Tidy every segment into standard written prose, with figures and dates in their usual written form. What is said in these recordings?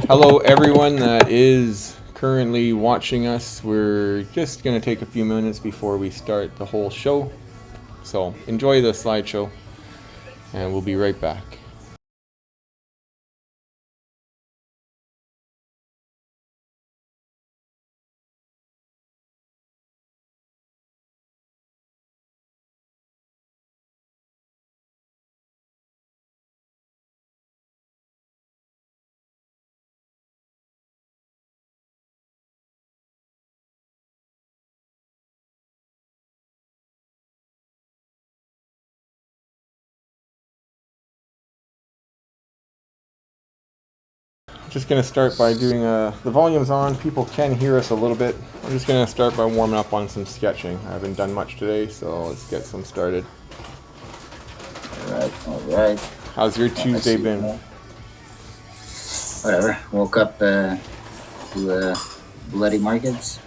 Hello, everyone that is currently watching us. We're just going to take a few minutes before we start the whole show. So enjoy the slideshow, and we'll be right back. Just going to start by doing the volume's on. People can hear us a little bit. I'm just going to start by warming up on some sketching. I haven't done much today, so let's get some started. All right. How's your Tuesday been? Whatever. Woke up to bloody markets.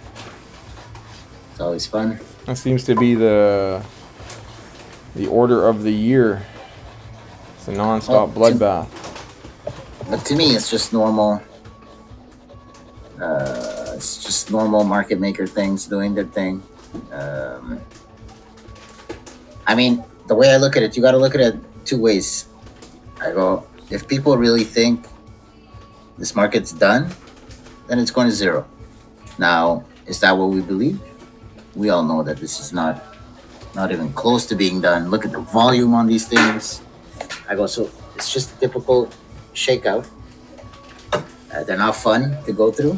It's always fun. That seems to be the order of the year. It's a non-stop bloodbath. But to me, it's just normal. It's just normal market maker things doing their thing. I mean, the way I look at it, you got to look at it two ways. I go, if people really think this market's done, then it's going to zero. Now, is that what we believe? We all know that this is not even close to being done. Look at the volume on these things. I go, so it's just a typical shakeout. They're not fun to go through,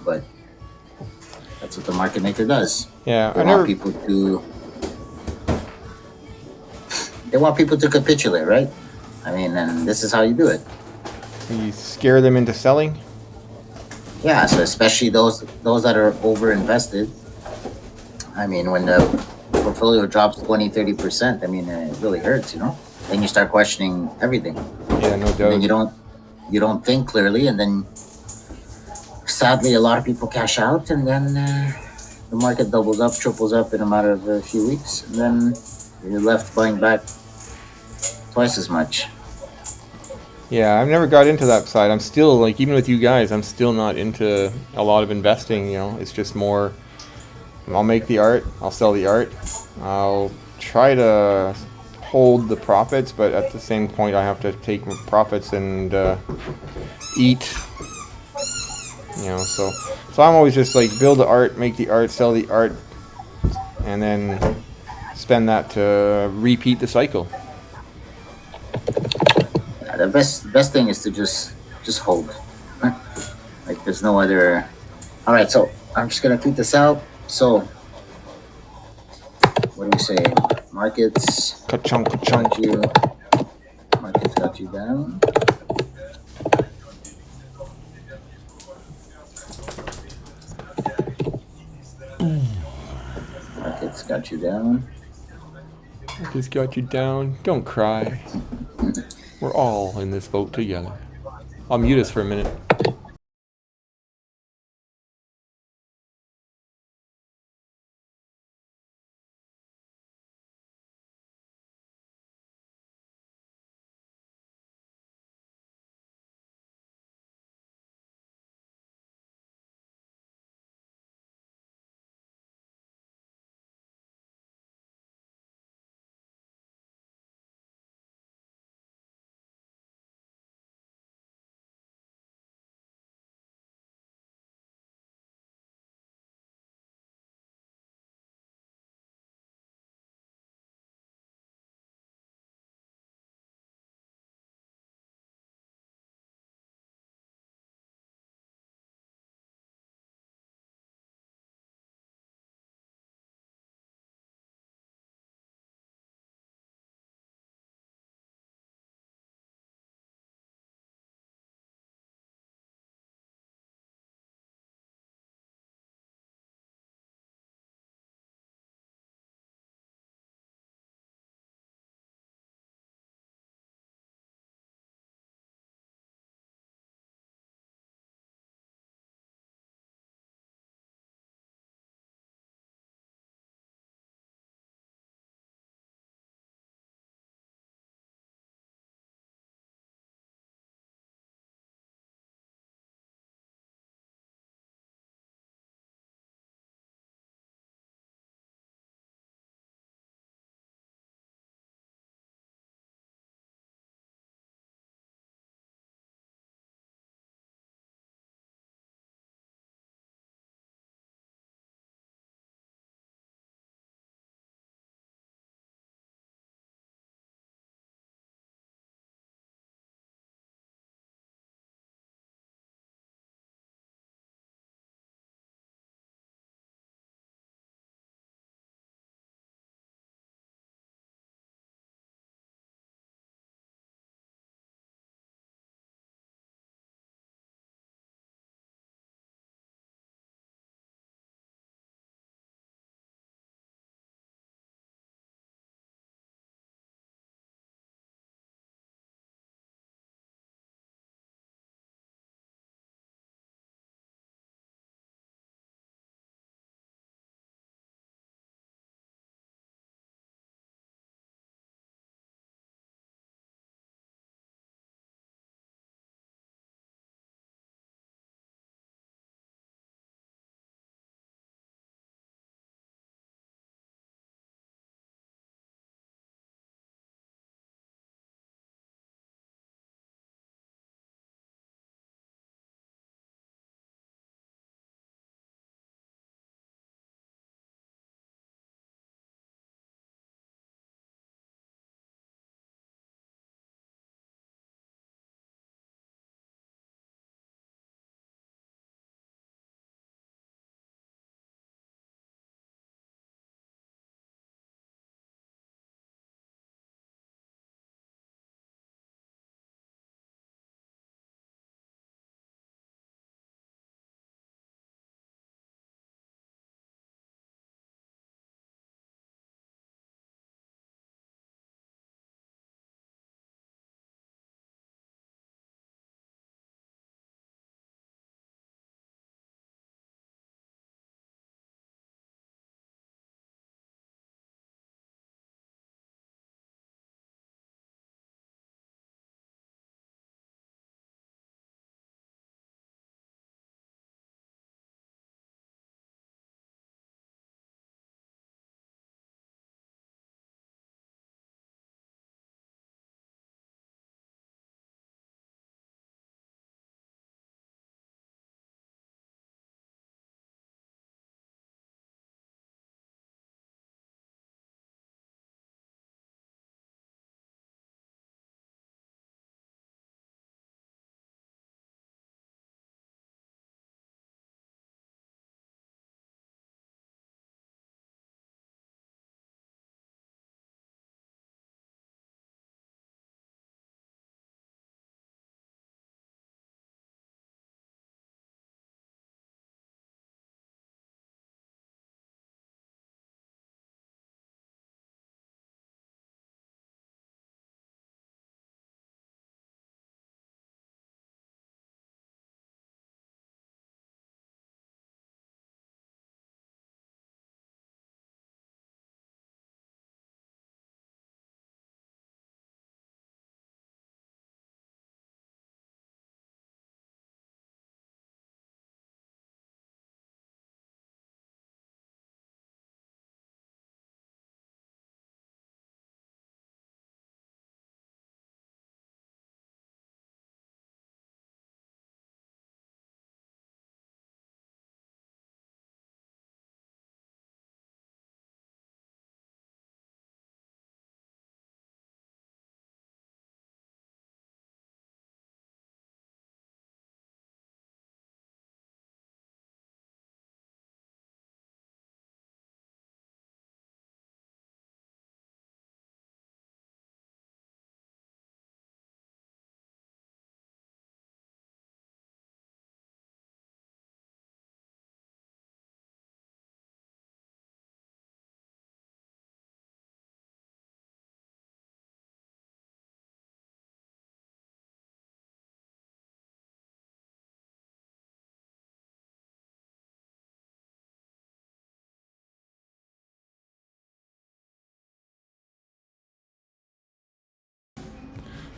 but that's what the market maker does. Yeah, they want people to capitulate, right? I mean, and this is how you do it. You scare them into selling. Yeah, so especially those that are over invested. I mean, when the portfolio drops 20-30%, I mean, it really hurts, you know. Then you start questioning everything. Yeah, no doubt. And you don't think clearly, and then sadly a lot of people cash out, and then the market doubles up, triples up in a matter of a few weeks, and then you're left buying back twice as much. Yeah, I've never got into that side. I'm still, like, even with you guys, I'm still not into a lot of investing, you know. It's just more, I'll make the art, I'll sell the art, I'll try to hold the profits, but at the same point I have to take profits and eat, you know. So I'm always just like, build the art, make the art, sell the art, and then spend that to repeat the cycle. The best thing is to just hold. Like, there's no other. All right, so I'm just gonna tweet this out. So what do we say? Markets Ka-chunk, ka-chunk. Markets got you down. Markets got you down. Markets got you down. Don't cry. We're all in this boat together. I'll mute us for a minute.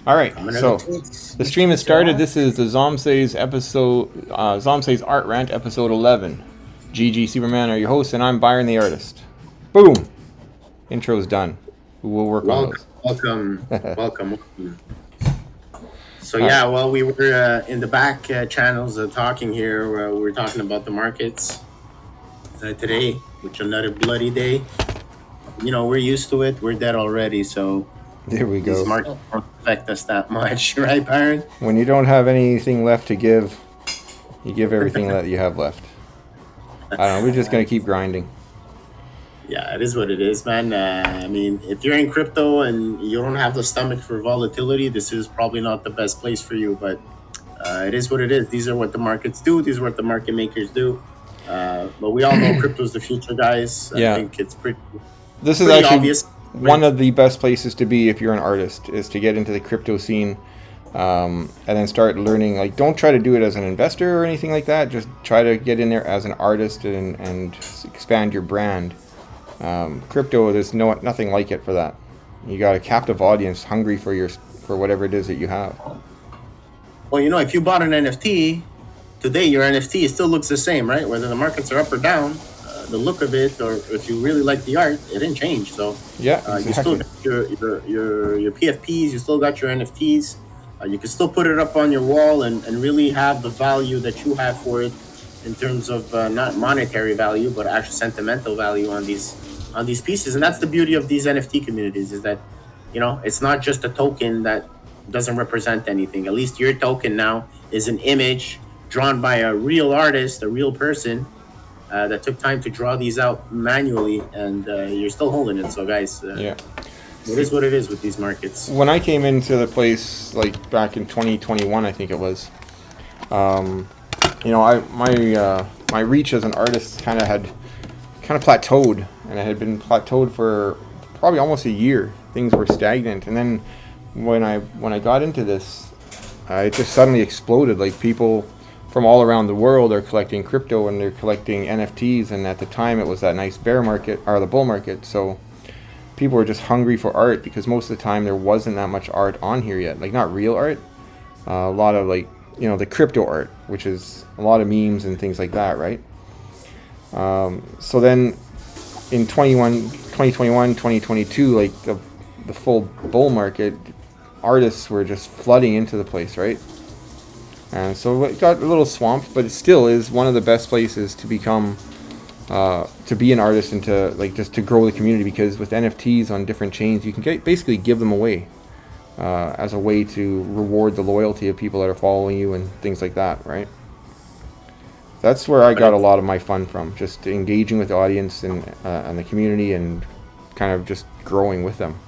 All right, I'm gonna so look tweets. the stream has started. This is the ZombSEIs episode, ZombSEIs Art Rant, episode 11. GG Superman are your hosts, and I'm Byron the artist. Boom! Intro's done. We'll work on those. Welcome. So yeah, well, we were in the back channels talking here. We were talking about the markets today, which another bloody day. You know, we're used to it. We're dead already, so There we go. these markets don't affect us that much, right, Byron? When you don't have anything left to give, you give everything that you have left. I don't know. We're just gonna keep grinding. Yeah, it is what it is, man. I mean, if you're in crypto and you don't have the stomach for volatility, this is probably not the best place for you. But it is what it is. These are what the markets do. These are what the market makers do. But we all know crypto's the future, guys. Yeah. I think it's pretty. This is Pretty actually obvious. one of the best places to be if you're an artist, is to get into the crypto scene, and then start learning. Like, don't try to do it as an investor or anything like that. Just try to get in there as an artist and expand your brand. Crypto, there's nothing like it for that. You got a captive audience hungry for whatever it is that you have. Well, you know, if you bought an NFT today, your NFT still looks the same, right? Whether the markets are up or down, the look of it, or if you really like the art, it didn't change. So Yeah, you still exactly. got your PFPs, you still got your NFTs. You can still put it up on your wall and really have the value that you have for it in terms of not monetary value, but actual sentimental value on these pieces. And that's the beauty of these NFT communities, is that, you know, it's not just a token that doesn't represent anything. At least your token now is an image drawn by a real artist, a real person that took time to draw these out manually, and you're still holding it. So guys, Yeah. it is what it is with these markets. When I came into the place, like back in 2021, I think it was, you know, my reach as an artist kind of plateaued, and it had been plateaued for probably almost a year. Things were stagnant, and then when I got into this, it just suddenly exploded. Like, people from all around the world are collecting crypto and they're collecting NFTs, and at the time it was that nice bear market, or the bull market, so people were just hungry for art, because most of the time there wasn't that much art on here yet. Like, not real art, a lot of, like, you know, the crypto art, which is a lot of memes and things like that, right? So then in 2021, 2022, like the full bull market, artists were just flooding into the place, right? And so it got a little swamped, but it still is one of the best places to become, to be an artist and to, like, just to grow the community, because with NFTs on different chains, you can basically give them away as a way to reward the loyalty of people that are following you and things like that, right? That's where I got a lot of my fun from, just engaging with the audience and the community, and kind of just growing with them.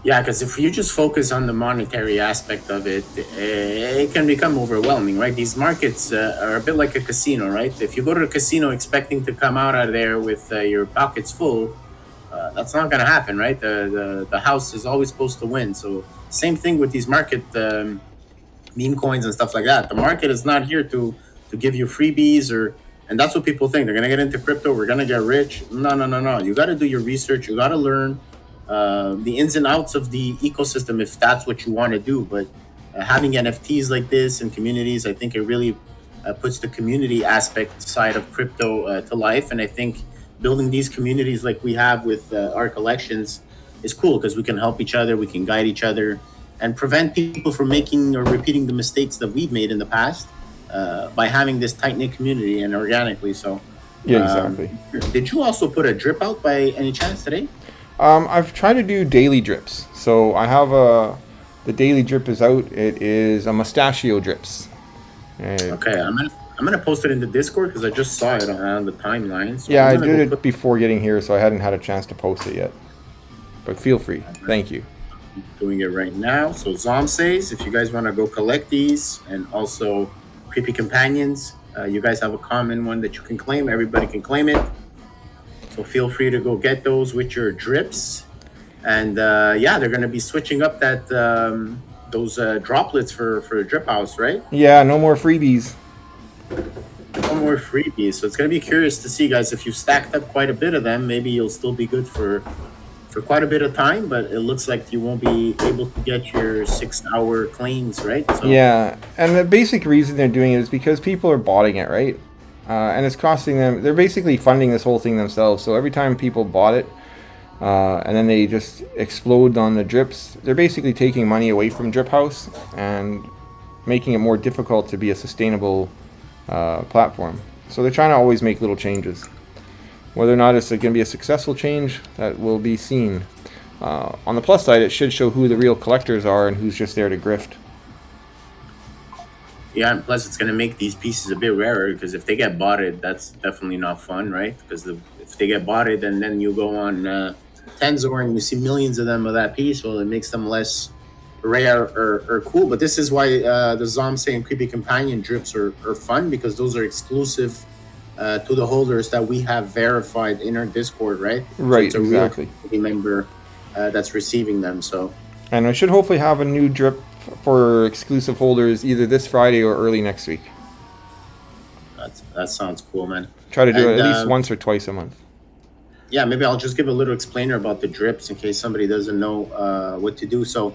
Yeah, because if you just focus on the monetary aspect of it, it can become overwhelming, right? These markets are a bit like a casino, right? If you go to the casino expecting to come out of there with your pockets full, that's not going to happen, right? The house is always supposed to win. So same thing with these market meme coins and stuff like that. The market is not here to give you freebies, and that's what people think. They're going to get into crypto, we're going to get rich. No. You got to do your research. You got to learn the ins and outs of the ecosystem if that's what you want to do. But having NFTs like this and communities, I think it really puts the community aspect side of crypto to life. And I think building these communities like we have with our collections is cool, because we can help each other, we can guide each other, and prevent people from making or repeating the mistakes that we've made in the past by having this tight-knit community and organically. So Yeah, exactly. Did you also put a drip out by any chance today? I've tried to do daily drips. So I have the daily drip is out. It is a mustachio drips. Okay, I'm gonna post it in the Discord, because I just saw it on the timeline. So Yeah, I did it before getting here, so I hadn't had a chance to post it yet. But feel free. Thank you. Doing it right now. So ZombSEIs, if you guys want to go collect these, and also Creepy Companions, you guys have a common one that you can claim. Everybody can claim it. So feel free to go get those with your drips. And yeah, they're going to be switching up that those droplets for a drip house, right? Yeah, no more freebies. No more freebies. So it's going to be curious to see, guys, if you've stacked up quite a bit of them, maybe you'll still be good for for quite a bit of time, but it looks like you won't be able to get your 6 hour claims, right? So Yeah, and the basic reason they're doing it is because people are botting it, right? And it's costing them. They're basically funding this whole thing themselves. So every time people bought it, and then they just explode on the drips, they're basically taking money away from Drip House and making it more difficult to be a sustainable platform. So they're trying to always make little changes. Whether or not it's going to be a successful change, that will be seen. On the plus side, it should show who the real collectors are and who's just there to grift. yeah, and plus it's gonna make these pieces a bit rarer because if they get botted, that's definitely not fun, right? Because if they get botted and then you go on Tensor and you see millions of them of that piece, well, it makes them less rare or cool. But this is why the ZombSEI and Creepy Companion drips are fun, because those are exclusive to the holders that we have verified in our Discord, right? Right, so it's a exactly. real community member that's receiving them. So And I should hopefully have a new drip for exclusive holders either this Friday or early next week. that sounds cool, man. Try to do it And, at least once or twice a month. Yeah, maybe I'll just give a little explainer about the drips in case somebody doesn't know what to do. So,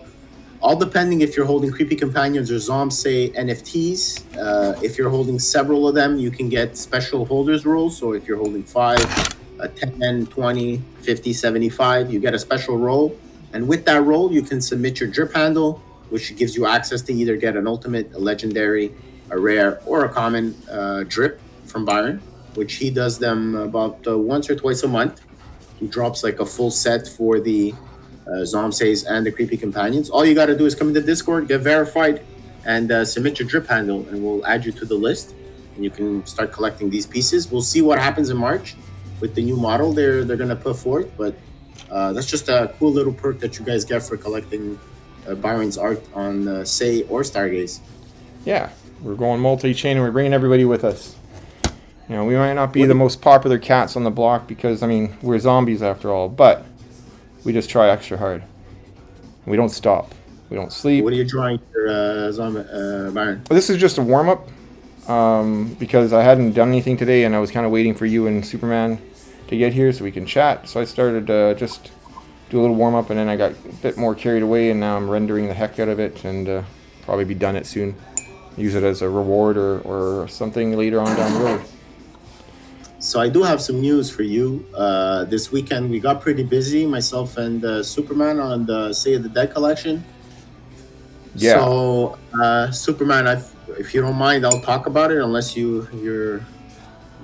all depending if you're holding Creepy Companions or ZombSEI NFTs. If you're holding several of them, you can get special holders rules. So, if you're holding 5, 10, 20, 50, 75, you get a special roll. And with that roll, you can submit your drip handle, which gives you access to either get an ultimate, a legendary, a rare, or a common drip from Byron, which he does them about once or twice a month. He drops like a full set for the ZombSEIs and the Creepy Companions. All you got to do is come into Discord, get verified, and submit your drip handle, and we'll add you to the list, and you can start collecting these pieces. We'll see what happens in March with the new model they're going to put forth, but that's just a cool little perk that you guys get for collecting Byron's art on SEI or Stargaze. Yeah, we're going multi-chain and we're bringing everybody with us. You know, we might not be the most popular cats on the block because, I mean, we're zombies after all, but we just try extra hard. We don't stop. We don't sleep. What are you drawing for Byron? Well, this is just a warm-up because I hadn't done anything today and I was kind of waiting for you and Superman to get here so we can chat. So I started just do a little warm-up and then I got a bit more carried away and now I'm rendering the heck out of it and probably be done it soon. Use it as a reward or something later on down the road. So I do have some news for you. This weekend we got pretty busy, myself and Superman, on the Say of the Dead collection. Yeah. So Superman, if you don't mind, I'll talk about it unless you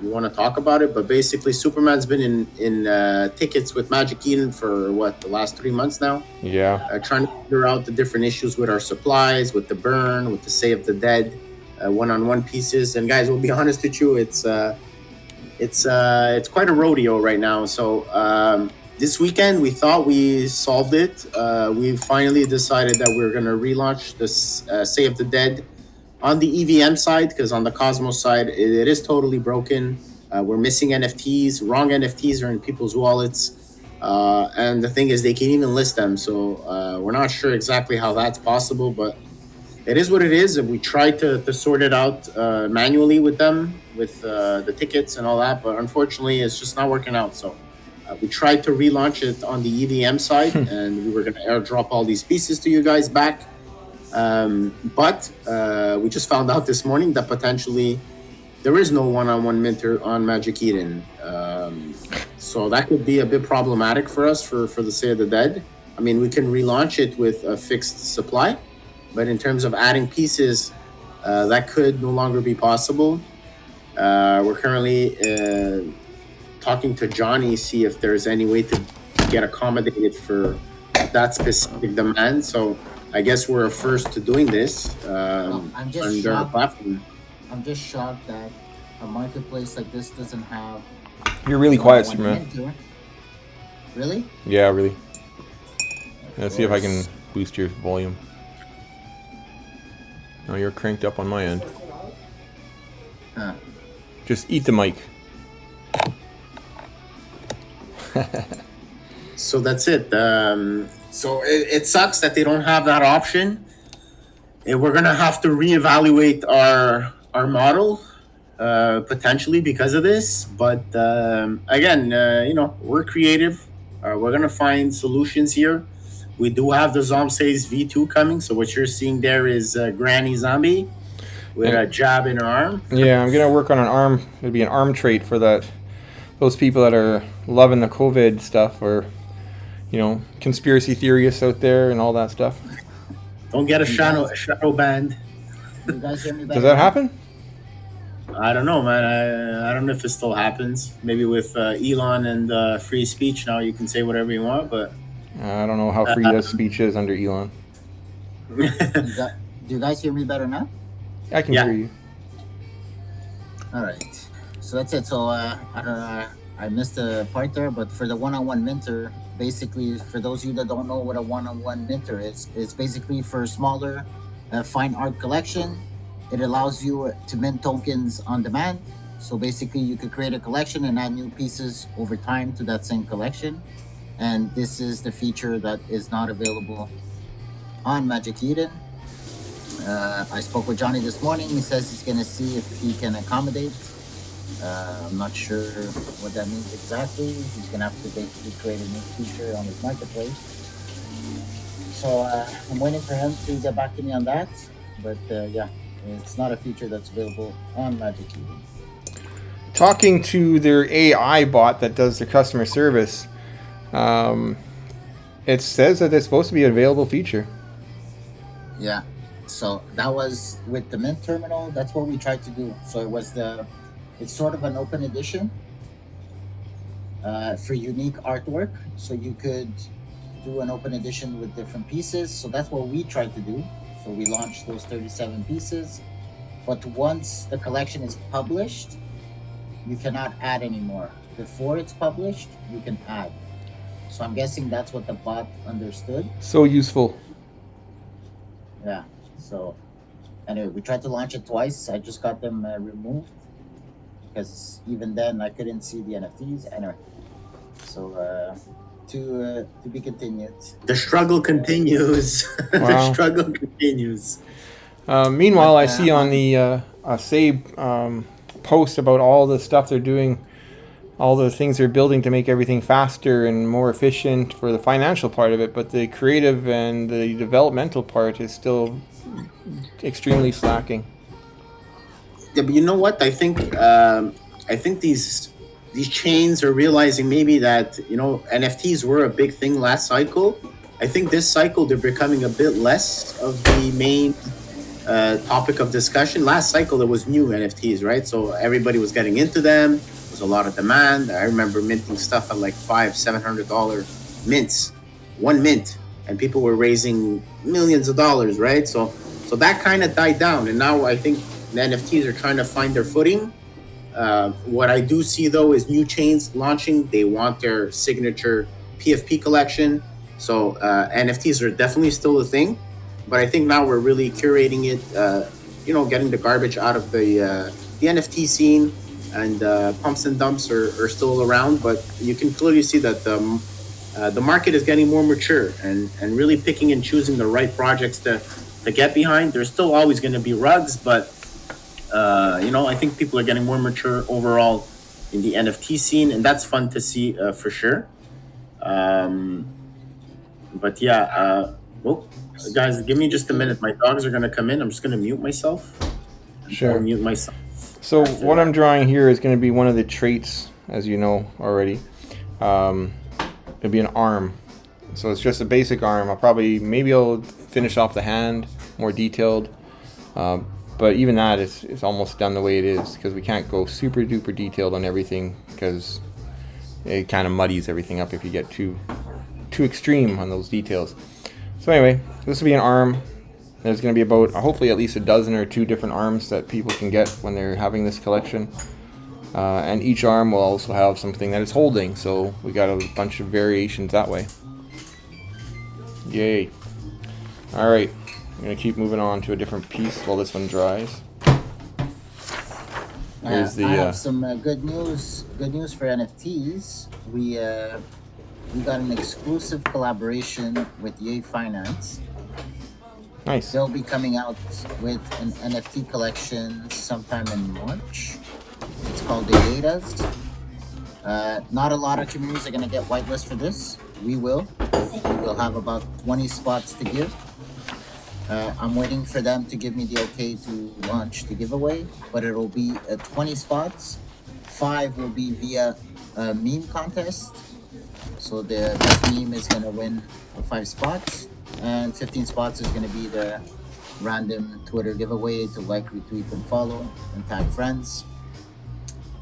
want to talk about it. But basically, Superman's been in tickets with Magic Eden for the last 3 months now. Yeah. Trying to figure out the different issues with our supplies, with the burn, with the Say of the Dead, one-on-one pieces. And guys, we'll be honest with you, it's quite a rodeo right now. So this weekend we thought we solved it. We finally decided that we're going to relaunch this Say of the Dead on the EVM side, because on the Cosmos side it is totally broken. We're missing NFTs. Wrong NFTs are in people's wallets, and the thing is they can't even list them. So we're not sure exactly how that's possible, but it is what it is. And we tried to sort it out manually with them, with the tickets and all that, but unfortunately it's just not working out. So we tried to relaunch it on the EVM side and we were going to airdrop all these pieces to you guys back. But we just found out this morning that potentially there is no one-on-one minter on Magic Eden. So that could be a bit problematic for us for the Say of the Dead. I mean, we can relaunch it with a fixed supply, but in terms of adding pieces, that could no longer be possible. We're currently talking to Johnny, see if there's any way to get accommodated for that specific demand. So I guess we're first to doing this I'm just under our shocked. platform. I'm just shocked that a marketplace like this doesn't have. You're really quiet, one-on-one Superman. minter. Really? Yeah, really. Of Let's see if I can course. boost your volume. Oh, you're cranked up on my end. Huh. Just eat the mic. So that's it. So it sucks that they don't have that option. And we're gonna have to reevaluate our model potentially because of this. But again, we're creative. We're gonna find solutions here. We do have the ZombSEIs V2 coming, so what you're seeing there is Granny Zombie with And a jab in her arm. yeah, I'm gonna work on an arm. It'd be an arm trait for that. Those people that are loving the COVID stuff, or conspiracy theorists out there and all that stuff. Don't get a You shadow guys, band. you guys hear me Does better that now? happen? I don't know, man. I don't know if it still happens. Maybe with Elon and free speech now, you can say whatever you want. But I don't know how free uh, that speech is under Elon. You got, do you guys hear me better now? I can hear yeah, you. All right. So that's it. So I don't know. I missed a part there, but for the one-on-one minter, basically, for those of you that don't know what a one-on-one minter is, it's basically for smaller, fine art collection. It allows you to mint tokens on demand. So basically, you could create a collection and add new pieces over time to that same collection. And this is the feature that is not available on Magic Eden. I spoke with Johnny this morning. He says he's going to see if he can accommodate. I'm not sure what that means exactly. He's going to have to basically create a new feature on his marketplace. So I'm waiting for him to get back to me on that. But yeah, it's not a feature that's available on Magic Eden. Talking to their AI bot that does their customer service, it says that it's supposed to be an available feature. Yeah. So that was with the Mint terminal. That's what we tried to do. So it's sort of an open edition for unique artwork. So you could do an open edition with different pieces. So that's what we tried to do. So we launched those 37 pieces. But once the collection is published, you cannot add anymore. Before it's published, you can add. So I'm guessing that's what the bot understood. So useful. Yeah. So anyway, we tried to launch it twice. I just got them removed because even then I couldn't see the NFTs. Anyway, so to be continued. the struggle continues. The Wow. struggle continues. Meanwhile, I But see on the SABE post about all the stuff they're doing, all the things they're building to make everything faster and more efficient for the financial part of it, but the creative and the developmental part is still extremely slacking. Yeah, but you know what? I think these chains are realizing maybe that NFTs were a big thing last cycle. I think this cycle they're becoming a bit less of the main topic of discussion. Last cycle there was new NFTs, right? So everybody was getting into them. There was a lot of demand. I remember minting stuff at like $500-$700 mints, one mint, and people were raising millions of dollars, right? So that kind of died down, and now I think the NFTs are trying to find their footing. What I do see though is new chains launching. They want their signature PFP collection. So NFTs are definitely still a thing, but I think now we're really curating it. Getting the garbage out of the NFT scene, and pumps and dumps are still around. But you can clearly see that the market is getting more mature and really picking and choosing the right projects to get behind. There's still always going to be rugs, but I think people are getting more mature overall in the NFT scene, and that's fun to see for sure. But yeah, guys, give me just a minute. My dogs are gonna come in. I'm just gonna mute myself. Sure. Mute myself. So what I'm drawing here is going to be one of the traits, as you know already. It'll be an arm. So it's just a basic arm. Maybe I'll finish off the hand more detailed. But even that is almost done the way it is, because we can't go super duper detailed on everything, because it kind of muddies everything up if you get too extreme on those details. So anyway, this will be an arm. There's going to be about hopefully at least a dozen or two different arms that people can get when they're having this collection. And each arm will also have something that it's holding, so we got a bunch of variations that way. Yay. Alright, I'm going to keep moving on to a different piece while this one dries. Here's the, I have some good news. Good news for NFTs. We got an exclusive collaboration with Yay Finance. Nice. They'll be coming out with an NFT collection sometime in March. It's called the Yetas. Not a lot of communities are going to get whitelist for this. We will. We'll have about 20 spots to give. I'm waiting for them to give me the okay to launch the giveaway, but it'll be 20 spots. 5 will be via a meme contest. So the best meme is going to win the 5 spots, and 15 spots is going to be the random Twitter giveaway to like, retweet, and follow, and tag friends.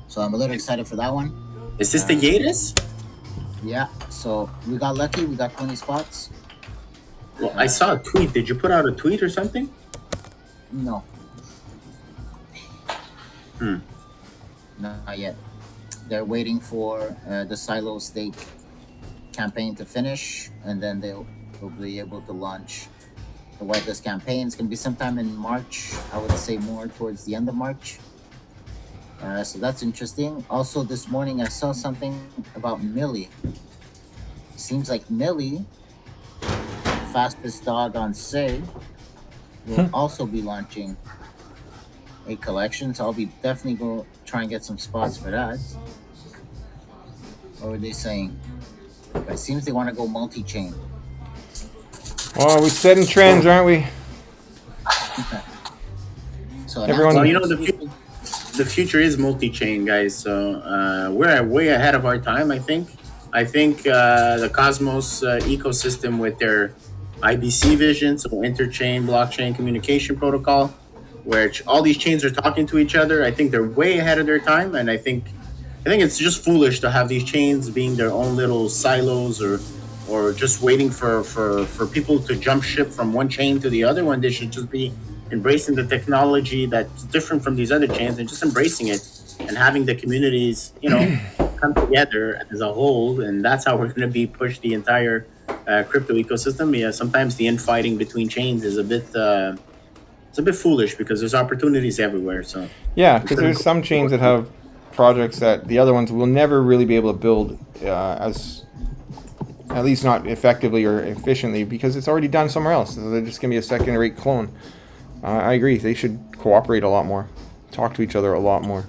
So I'm a little excited for that one. Is this the Yatus? Yeah, so we got lucky. We got 20 spots. Well, I saw a tweet. Did you put out a tweet or something? No. Hmm. Not yet. They're waiting for the silo stake campaign to finish, and then they'll be able to launch the whitelist campaign. It's going to be sometime in March. I would say more towards the end of March. So that's interesting. Also, this morning I saw something about Millie. Seems like Millie, fastest dog on Say, will also be launching a collection. So I'll be definitely go try and get some spots for that. What were they saying? It seems they want to go multi-chain. Well, we're setting trends, aren't we? So Everyone- Well, you know, the future is multi-chain, guys. So we're way ahead of our time, I think. I think the Cosmos ecosystem with their IBC vision, so interchain blockchain communication protocol, where all these chains are talking to each other, I think they're way ahead of their time. And I think it's just foolish to have these chains being their own little silos or just waiting for people to jump ship from one chain to the other when they should just be embracing the technology that's different from these other chains and just embracing it and having the communities, come together as a whole. And that's how we're going to be push the entire crypto ecosystem. Yeah, sometimes the infighting between chains is a bit foolish because there's opportunities everywhere. So Yeah, because there's some chains that have projects that the other ones will never really be able to build as, at least not effectively or efficiently, because it's already done somewhere else. So they're just going to be a second-rate clone. I agree. They should cooperate a lot more, talk to each other a lot more.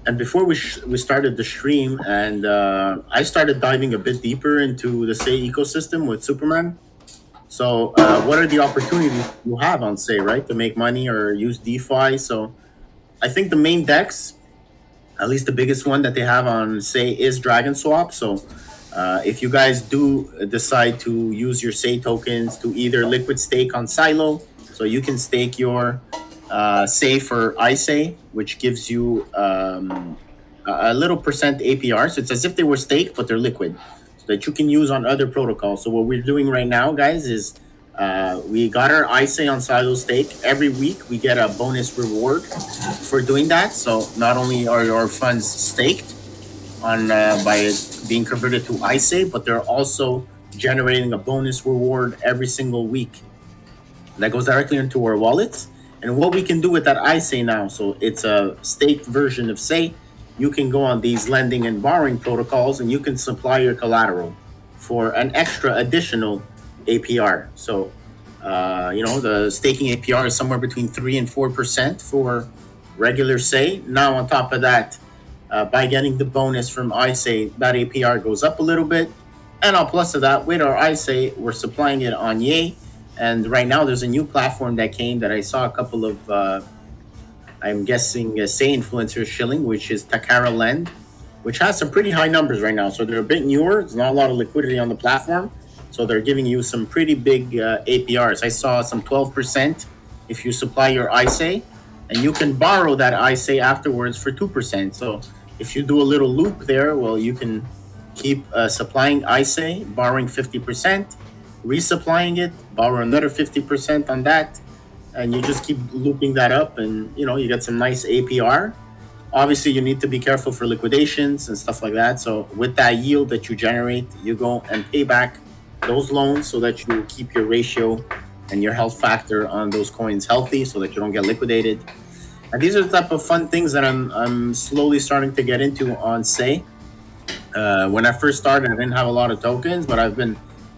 And before we started the stream, and I started diving a bit deeper into the Say ecosystem with Superman. So what are the opportunities you have on Say, right, to make money or use DeFi? So I think the main DEX, at least the biggest one that they have on Say, is Dragon Swap. So if you guys do decide to use your Say tokens to either liquid stake on Silo, so you can stake your Say for iSay, which gives you a little percent APR. So it's as if they were staked, but they're liquid, so that you can use on other protocols. So what we're doing right now, guys, is we got our iSay on Silo stake. Every week we get a bonus reward for doing that. So not only are your funds staked on by being converted to iSay, but they're also generating a bonus reward every single week that goes directly into our wallets. And what we can do with that iSay now, so it's a staked version of Say. You can go on these lending and borrowing protocols and you can supply your collateral for an extra additional APR. So the staking APR is somewhere between 3 and 4% for regular Say. Now on top of that, by getting the bonus from iSay, that APR goes up a little bit. And on plus of that, with our iSay, we're supplying it on Yay. And right now there's a new platform that came that I saw a couple of, I'm guessing, Say influencers shilling, which is Takara Lend, which has some pretty high numbers right now. So they're a bit newer. There's not a lot of liquidity on the platform. So they're giving you some pretty big APRs. I saw some 12% if you supply your iSay, and you can borrow that iSay afterwards for 2%. So if you do a little loop there, well, you can keep supplying iSay, borrowing 50%, resupplying it, borrow another 50% on that, and you just keep looping that up, and you get some nice APR. Obviously, you need to be careful for liquidations and stuff like that. So with that yield that you generate, you go and pay back those loans so that you keep your ratio and your health factor on those coins healthy so that you don't get liquidated. And these are the type of fun things that I'm slowly starting to get into on Say. When I first started, I didn't have a lot of tokens, but I've been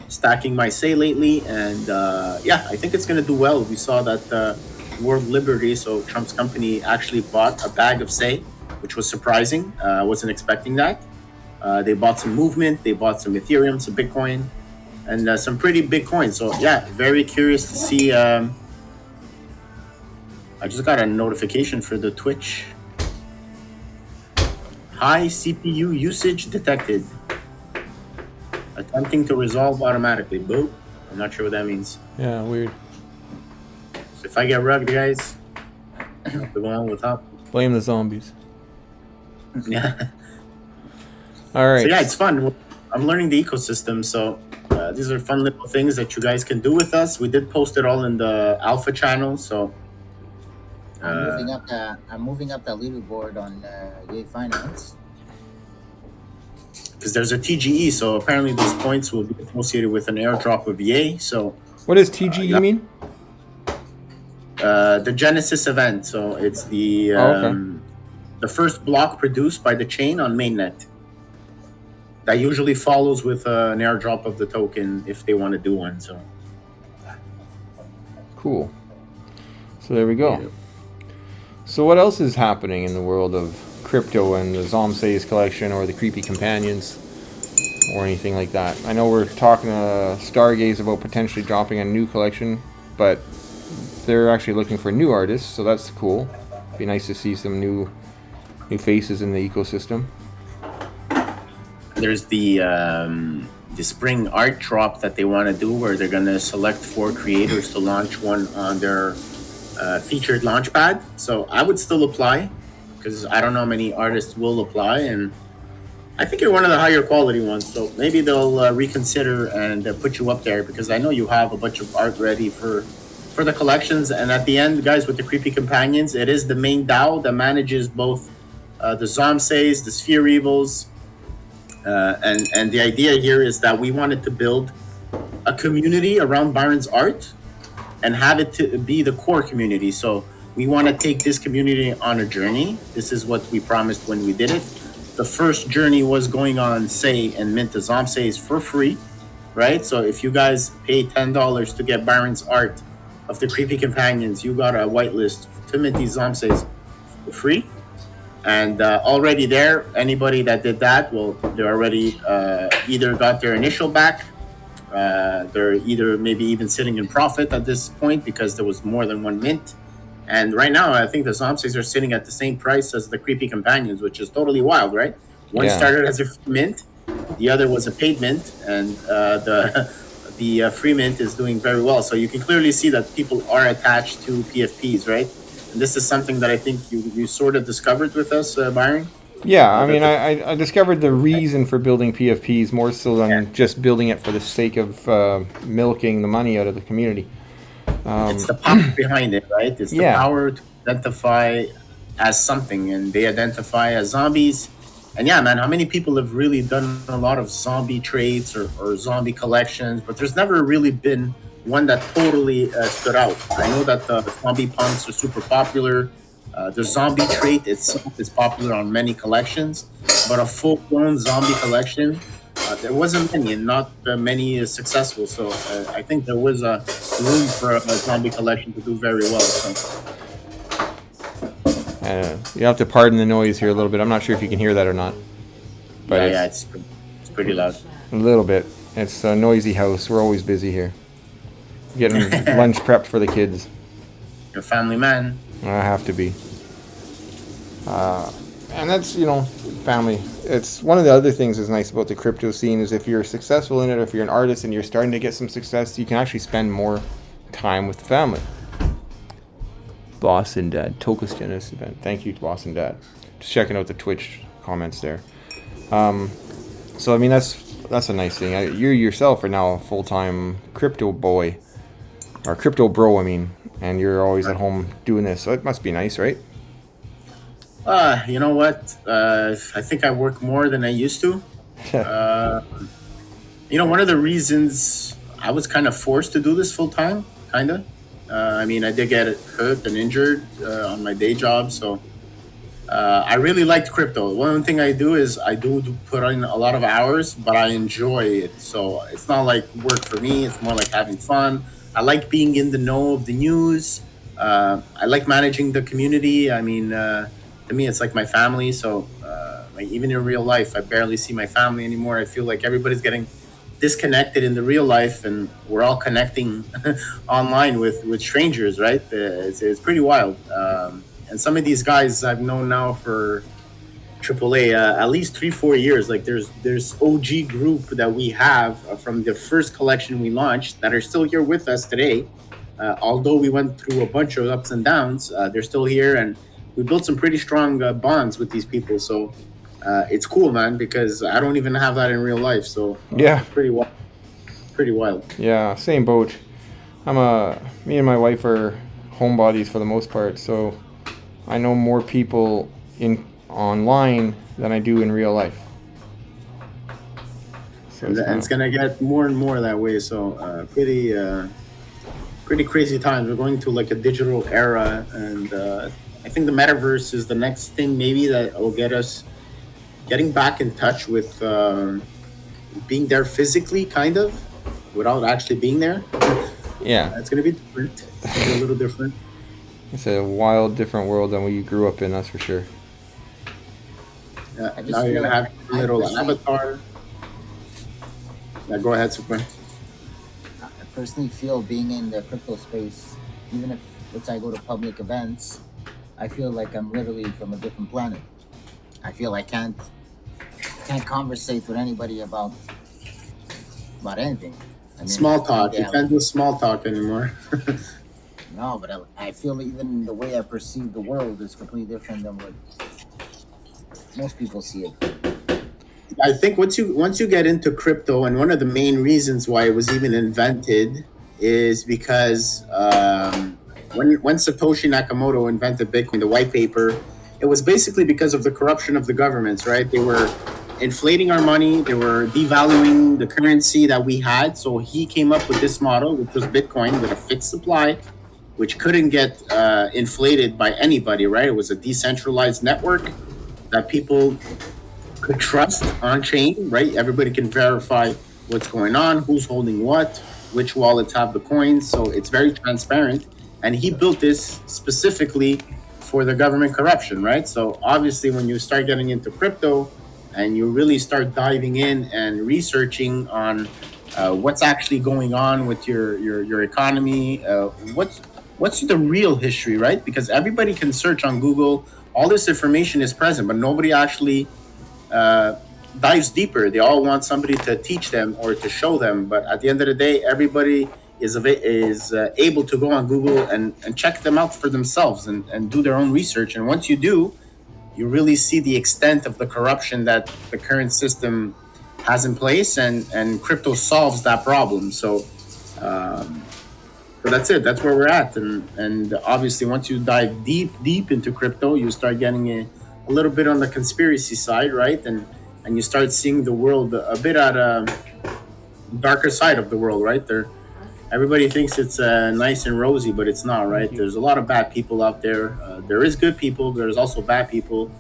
stacking my Say lately, and I think it's going to do well. We saw that World Liberty, so Trump's company, actually bought a bag of Say which was surprising. I wasn't expecting that. They bought some movement, they bought some Ethereum, some Bitcoin, and some pretty big coins. So yeah, very curious to see. I just got a notification for the Twitch. High CPU usage detected. Attempting to resolve automatically. Boop. I'm not sure what that means. Yeah, weird. So if I get rugged, guys, I have to go on with top. Blame the zombies. Yeah. All right. So yeah, it's fun. I'm learning the ecosystem. So these are fun little things that you guys can do with us. We did post it all in the alpha channel. So I'm moving up the leaderboard on Yay Finance. because there's a TGE, so apparently those points will be associated with an airdrop of Yay. So What does TGE mean? the Genesis event. So it's the the first block produced by the chain on mainnet. That usually follows with an airdrop of the token if they want to do one. So Cool. So there we go. Yeah. So what else is happening in the world of crypto and the ZombSEIs collection or the Creepy Companions or anything like that? I know we're talking to Stargaze about potentially dropping a new collection, but they're actually looking for new artists, so that's cool. Be nice to see some new faces in the ecosystem. there's the spring art drop that they want to do, where they're going to select 4 creators to launch one on their featured launchpad. So I would still apply, because I don't know how many artists will apply, and I think you're one of the higher quality ones. So maybe they'll reconsider and put you up there, because I know you have a bunch of art ready for the collections. And at the end, guys, with the Creepy Companions, it is the main DAO that manages both the ZombSEIs, the Sphere Evils, and the idea here is that we wanted to build a community around Byron's art and have it to be the core community. So we want to take this community on a journey. This is what we promised when we did it. The first journey was going on Say and mint the ZombSEIs for free, right? So if you guys pay $10 to get Byron's art of the Creepy Companions, you got a whitelist to mint these ZombSEIs for free. And already there, anybody that did that, well, they're already either got their initial back, they're either maybe even sitting in profit at this point because there was more than one mint. And right now, I think the ZombSEIs are sitting at the same price as the Creepy Companions, which is totally wild, right? One started as a free mint, the other was a paid mint, and the free mint is doing very well. So you can clearly see that people are attached to PFPs, right? And this is something that I think you sort of discovered with us, Byron. Yeah, I mean, I discovered the reason for building PFPs more so than just building it for the sake of milking the money out of the community. It's the power behind it, right? It's the power to identify as something, and they identify as zombies. And yeah, man, how many people have really done a lot of zombie trades or zombie collections, but there's never really been one that totally stood out. I know that the zombie punks are super popular. The zombie trait itself is popular on many collections, but a full-blown zombie collection, there wasn't many, and not many is successful. So I think there was a room for a zombie collection to do very well. So. You have to pardon the noise here a little bit. I'm not sure if you can hear that or not. But yeah, it's pretty loud. A little bit. It's a noisy house. We're always busy here. Getting lunch prepped for the kids. You're a family man. I have to be. And that's, family. It's one of the other things that's nice about the crypto scene is if you're successful in it, or if you're an artist and you're starting to get some success, you can actually spend more time with the family. Boss and Dad, Tokus Genesis event. Thank you, Boss and Dad. Just checking out the Twitch comments there. So I mean that's a nice thing. You yourself are now a full-time crypto boy, or crypto bro, I mean, and you're always at home doing this. So it must be nice, right? You know what? I think I work more than I used to. One of the reasons I was kind of forced to do this full time, kind of. I mean, I did get hurt and injured on my day job, so I really liked crypto. One thing I do is I do put in a lot of hours, but I enjoy it. So it's not like work for me. It's more like having fun. I like being in the know of the news. I like managing the community. I mean, to me, it's like my family. So, like even in real life, I barely see my family anymore. I feel like everybody's getting disconnected in the real life, and we're all connecting online with strangers, right? It's pretty wild. And some of these guys I've known now for AAA at least 3 4 years. Like there's OG group that we have from the first collection we launched that are still here with us today. Although we went through a bunch of ups and downs, they're still here, and we built some pretty strong bonds with these people. So it's cool, man, because I don't even have that in real life. So Yeah. it's pretty wild. Pretty wild. Yeah, same boat. Me and my wife are homebodies for the most part, so I know more people in online than I do in real life. So And it's gonna get more and more that way. So pretty crazy times. We're going to like a digital era, and I think the metaverse is the next thing maybe that will get us getting back in touch with being there physically, kind of, without actually being there. yeah, It's gonna be different. It's gonna be a little different. it's a wild, different world than we grew up in. That's for sure. I just Now you're feel gonna have a I little personally, avatar. Yeah, go ahead, Super. I personally feel being in the crypto space, even if let's say I go to public events, I feel like I'm literally from a different planet. I feel I can't conversate with anybody about anything. I mean, Small talk. they You have, can't do small talk anymore. no, but I feel even the way I perceive the world is completely different than what most people see it. I think once you get into crypto, and one of the main reasons why it was even invented is because when Satoshi Nakamoto invented Bitcoin, the white paper, it was basically because of the corruption of the governments, right? They were inflating our money, they were devaluing the currency that we had. So he came up with this model, which was Bitcoin with a fixed supply, which couldn't get inflated by anybody, right? It was a decentralized network that people could trust on chain, right? Everybody can verify what's going on, who's holding what, which wallets have the coins. So it's very transparent. And he built this specifically for the government corruption, right? So obviously, when you start getting into crypto and you really start diving in and researching on what's actually going on with your economy, what's the real history, right? Because everybody can search on Google, all this information is present, but nobody actually uh, dives deeper. They all want somebody to teach them or to show them. But at the end of the day, everybody is able to go on Google and check them out for themselves and do their own research. And once you do, you really see the extent of the corruption that the current system has in place, and crypto solves that problem. Um, so that's it. That's where we're at, and obviously, once you dive deep into crypto, you start getting a little bit on the conspiracy side, right? And you start seeing the world a bit at a darker side of the world, right? Everybody thinks it's nice and rosy, but it's not, right? There's a lot of bad people out there. There is good people. There's also bad people,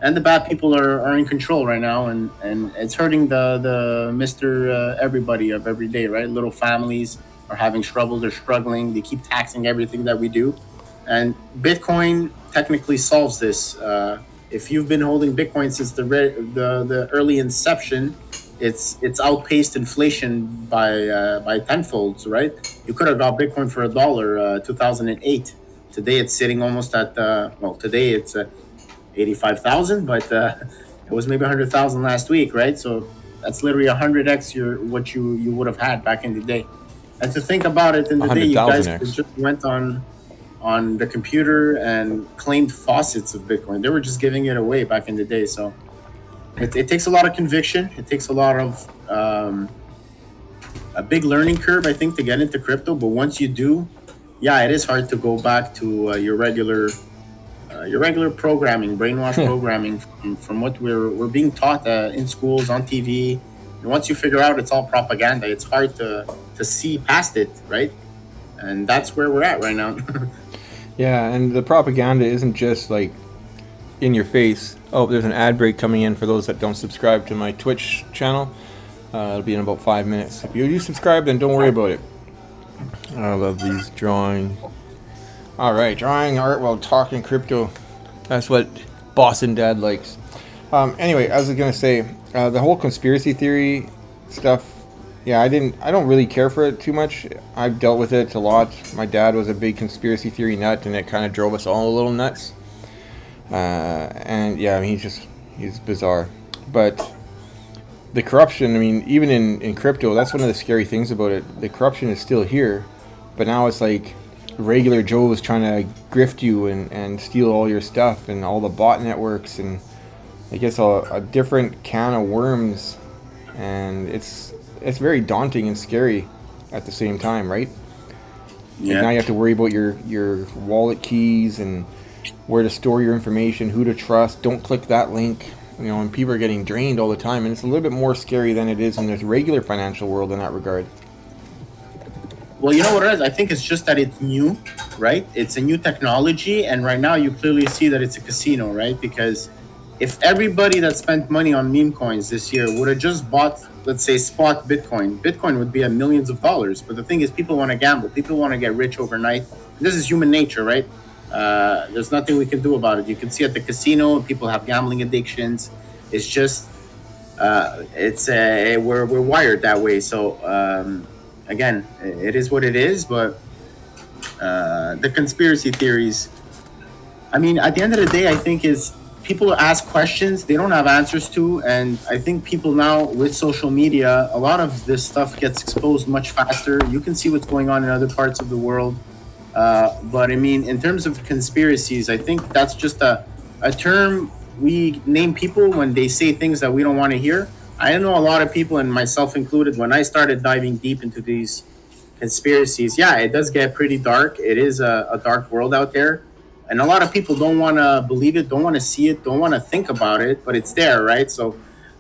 and the bad people are in control right now, and it's hurting the Mister Everybody of every day, right? Little families are having trouble. They're struggling. They keep taxing everything that we do, and Bitcoin technically solves this. If you've been holding Bitcoin since the early inception, it's outpaced inflation by tenfolds, right? You could have got Bitcoin for $1, 2008. Today it's sitting almost at today it's 85,000, but it was maybe 100,000 last week, right? So that's literally 100x what you would have had back in the day. And to think about it, in the day, you guys 100,000x. just went on the computer and claimed faucets of Bitcoin. They were just giving it away back in the day. So it takes a lot of conviction. It takes a lot of a big learning curve, I think, to get into crypto. But once you do, yeah, it is hard to go back to your regular programming, brainwash programming from what we're being taught in schools, on TV. And once you figure out it's all propaganda, it's hard to see past it, right? And that's where we're at right now. Yeah, and the propaganda isn't just like in your face. Oh, there's an ad break coming in for those that don't subscribe to my Twitch channel. It'll be in about 5 minutes. If you do subscribe, then don't worry about it. I love these drawing. All right, drawing art while talking crypto. That's what boss and dad likes. Anyway, I was gonna say the whole conspiracy theory stuff. Yeah, I don't really care for it too much. I've dealt with it a lot. My dad was a big conspiracy theory nut, and it kind of drove us all a little nuts. And yeah, I mean, he's bizarre. But the corruption, I mean, even in crypto, that's one of the scary things about it. The corruption is still here, but now it's like regular Joe is trying to grift you and steal all your stuff and all the bot networks, and I guess a different can of worms, and it's very daunting and scary at the same time, right? Yeah. Like now you have to worry about your wallet keys and where to store your information, who to trust. Don't click that link. You know, and people are getting drained all the time, and it's a little bit more scary than it is in the regular financial world in that regard. Well, you know what it is? I think it's just that it's new, right? It's a new technology, and right now you clearly see that it's a casino, right? Because if everybody that spent money on meme coins this year would have just bought, let's say, spot Bitcoin would be at millions of dollars. But the thing is, people want to gamble. People want to get rich overnight. This is human nature, right? There's nothing we can do about it. You can see at the casino, people have gambling addictions. It's just, we're wired that way. So again, it is what it is. But the conspiracy theories, I mean, at the end of the day, I think is people ask questions they don't have answers to, and I think people now with social media, a lot of this stuff gets exposed much faster. You can see what's going on in other parts of the world. But I mean, in terms of conspiracies, I think that's just a term we name people when they say things that we don't want to hear. I know a lot of people, and myself included, when I started diving deep into these conspiracies, yeah, it does get pretty dark. It is a dark world out there. And a lot of people don't want to believe it, don't want to see it, don't want to think about it, but it's there, right? So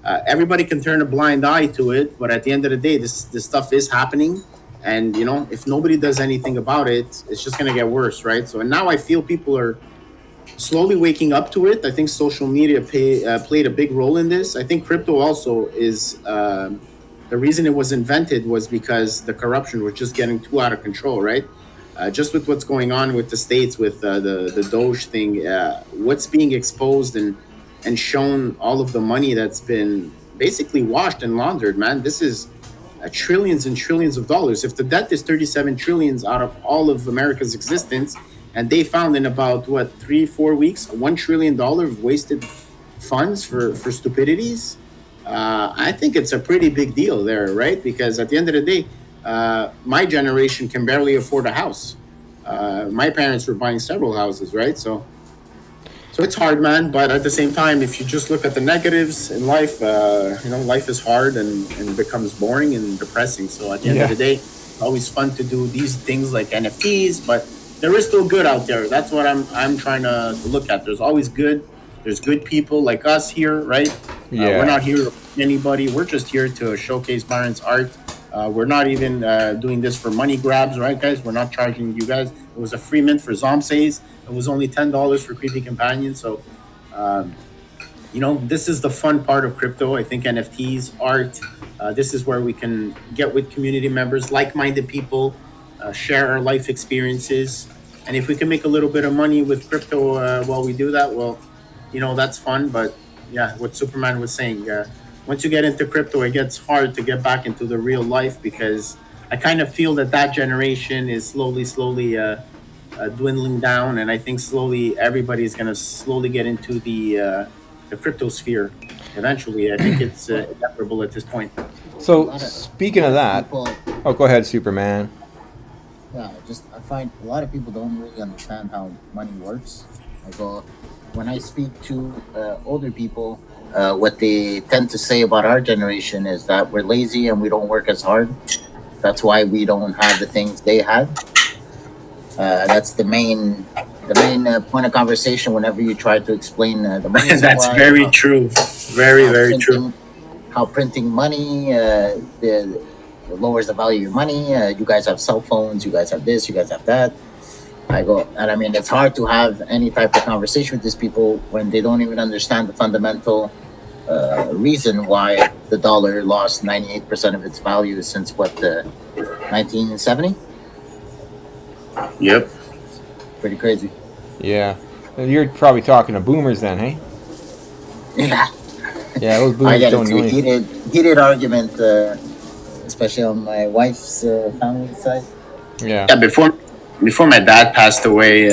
everybody can turn a blind eye to it, but at the end of the day, this stuff is happening. And, you know, if nobody does anything about it, it's just going to get worse, right? So, and now I feel people are slowly waking up to it. I think social media played a big role in this. I think crypto also is, the reason it was invented was because the corruption was just getting too out of control, right? Just with what's going on with the States, with the Doge thing, what's being exposed and shown, all of the money that's been basically washed and laundered, man. This is trillions and trillions of dollars. If the debt is 37 trillions out of all of America's existence, and they found in about 3-4 weeks $1 trillion of wasted funds for stupidities, I think it's a pretty big deal there, right? Because at the end of the day, my generation can barely afford a house. My parents were buying several houses, right? So it's hard, man. But at the same time, if you just look at the negatives in life, you know, life is hard and becomes boring and depressing. So at the end of the day, it's always fun to do these things like NFTs, but there is still good out there. That's what I'm trying to look at. There's always good. There's good people like us here, right? Yeah. We're not here to anybody. We're just here to showcase Byron's art. We're not even doing this for money grabs, right, guys? We're not charging you guys. It was a free mint for ZombSEIs. It was only $10 for Creepy Companion. So, you know, this is the fun part of crypto. I think NFTs, art, this is where we can get with community members, like-minded people, share our life experiences. And if we can make a little bit of money with crypto while we do that, well, you know, that's fun. But yeah, what Superman was saying, once you get into crypto, it gets hard to get back into the real life, because I kind of feel that generation is slowly dwindling down, and I think slowly everybody's going to slowly get into the crypto sphere eventually. I think it's inevitable at this point. So speaking of that, People, go ahead, Superman. yeah, I find a lot of people don't really understand how money works. When I speak to older people, what they tend to say about our generation is that we're lazy and we don't work as hard. That's why we don't have the things they had. That's the main point of conversation whenever you try to explain the money supply. That's very true. Very true. How printing money lowers the value of your money. You guys have cell phones. You guys have this. You guys have that. I mean, it's hard to have any type of conversation with these people when they don't even understand the fundamental reason why the dollar lost 98% of its value since 1970. Yep. Pretty crazy. Yeah. You're probably talking to boomers then, hey? Yeah, Yeah, those I boomers get don't into know a anything. heated argument, especially on my wife's family side. Yeah. Yeah, before my dad passed away,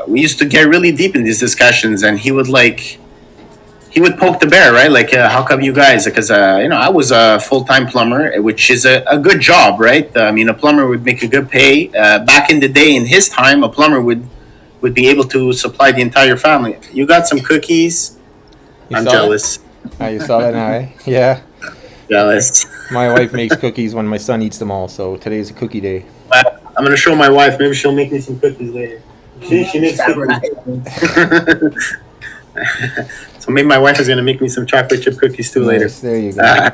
we used to get really deep in these discussions, and he would poke the bear, right? Like, how come you guys? Because I was a full time plumber, which is a good job, right? I mean, a plumber would make a good pay. Back in the day, in his time, a plumber would be able to supply the entire family. You got some cookies? You I'm saw that? jealous. You saw that now, eh? Yeah. Jealous. My wife makes cookies when my son eats them all, so today's a cookie day. I'm gonna show my wife. Maybe she'll make me some cookies later. She makes Yeah, cookies. So maybe my wife is gonna make me some chocolate chip cookies too later. Nice, there you go.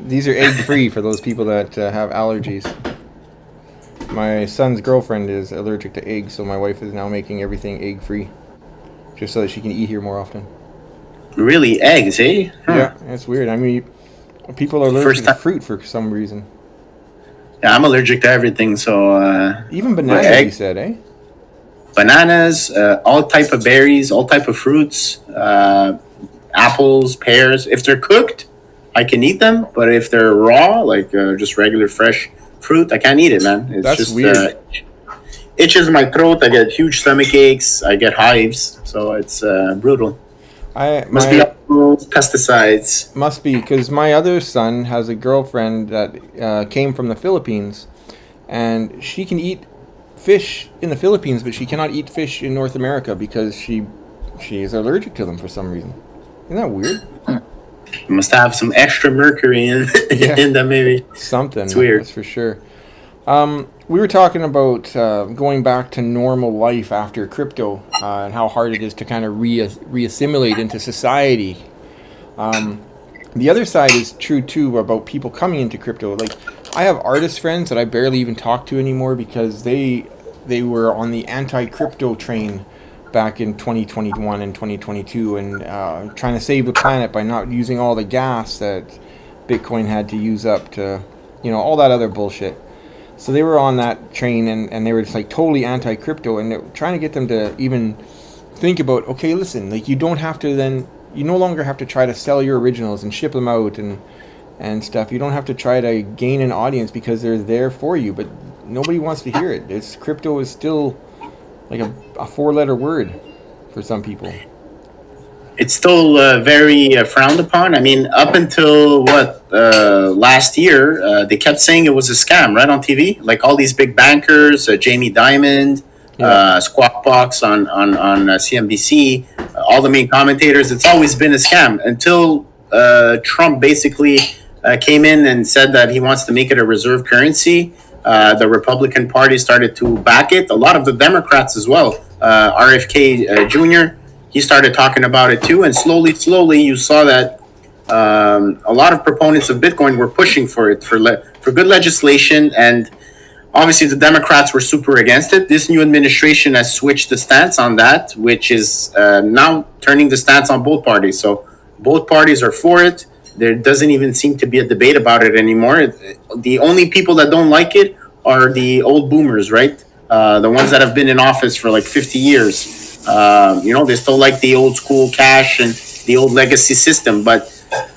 These are egg-free for those people that have allergies. My son's girlfriend is allergic to eggs, so my wife is now making everything egg-free, just so that she can eat here more often. Really, eggs, eh? Yeah, it's weird. I mean, people are allergic First to time. fruit for some reason. Yeah, I'm allergic to everything. So Even bananas, egg- you said, eh? bananas, all type of berries, all type of fruits, apples, pears. If they're cooked, I can eat them. But if they're raw, like just regular fresh fruit, I can't eat it, man. It's That's just weird. itches my throat. I get huge stomach aches. I get hives. So it's brutal. Must be all those pesticides. Must be because my other son has a girlfriend that came from the Philippines, and she can eat fish in the Philippines, but she cannot eat fish in North America because she is allergic to them for some reason. Isn't that weird? You must have some extra mercury in Yeah. in them, maybe. Something. It's weird. That's for sure. We were talking about going back to normal life after crypto and how hard it is to kind of reassimilate into society. The other side is true too about people coming into crypto. Like, I have artist friends that I barely even talk to anymore because they were on the anti-crypto train back in 2021 and 2022 and trying to save the planet by not using all the gas that Bitcoin had to use up to, all that other bullshit. So they were on that train and they were just like totally anti-crypto, and they're trying to get them to even think about, okay, listen, like you no longer have to try to sell your originals and ship them out and stuff. You don't have to try to gain an audience because they're there for you, but nobody wants to hear it. Crypto is still like a four-letter word for some people. It's still very frowned upon. I mean, up until last year, they kept saying it was a scam, right, on TV. Like all these big bankers, Jamie Dimon, Squawk Box on CNBC, all the main commentators. It's always been a scam until Trump basically came in and said that he wants to make it a reserve currency. The Republican Party started to back it. A lot of the Democrats as well. RFK Jr. He started talking about it too, and slowly, you saw that a lot of proponents of Bitcoin were pushing for it for good legislation, and obviously the Democrats were super against it. This new administration has switched the stance on that, which is now turning the stance on both parties. So both parties are for it. There doesn't even seem to be a debate about it anymore. The only people that don't like it are the old boomers, right? The ones that have been in office for like 50 years. They still like the old school cash and the old legacy system. But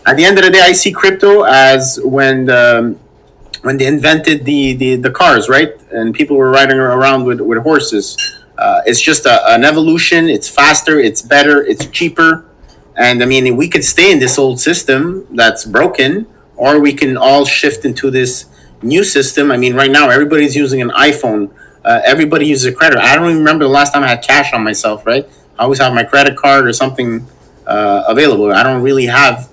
at the end of the day, I see crypto as when they invented the cars, right? And people were riding around with horses. It's just an evolution. It's faster. It's better. It's cheaper. And I mean, we could stay in this old system that's broken, or we can all shift into this new system. I mean, right now, everybody's using an iPhone. Everybody uses a credit. I don't even remember the last time I had cash on myself, right? I always have my credit card or something available. I don't really have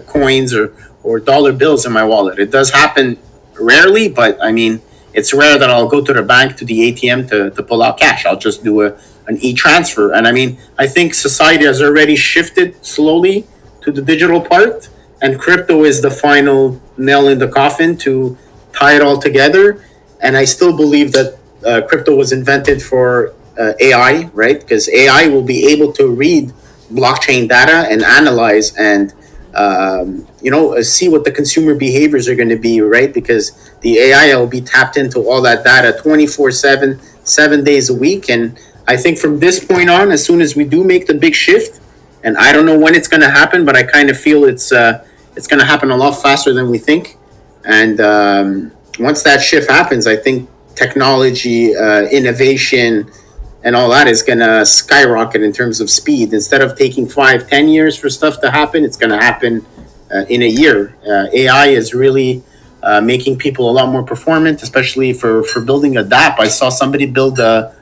coins or dollar bills in my wallet. It does happen rarely, but I mean, it's rare that I'll go to the bank, to the ATM to pull out cash. I'll just do an e-transfer. And I mean, I think society has already shifted slowly to the digital part, and crypto is the final nail in the coffin to tie it all together. And I still believe that crypto was invented for AI, right? Because AI will be able to read blockchain data and analyze and see what the consumer behaviors are going to be, right? Because the AI will be tapped into all that data 24/7, 7 days a week, and I think from this point on, as soon as we do make the big shift, and I don't know when it's going to happen, but I kind of feel it's going to happen a lot faster than we think. And once that shift happens, I think technology, innovation, and all that is going to skyrocket in terms of speed. Instead of taking 5, 10 years for stuff to happen, it's going to happen in a year. AI is really making people a lot more performant, especially for building a DApp. I saw somebody build a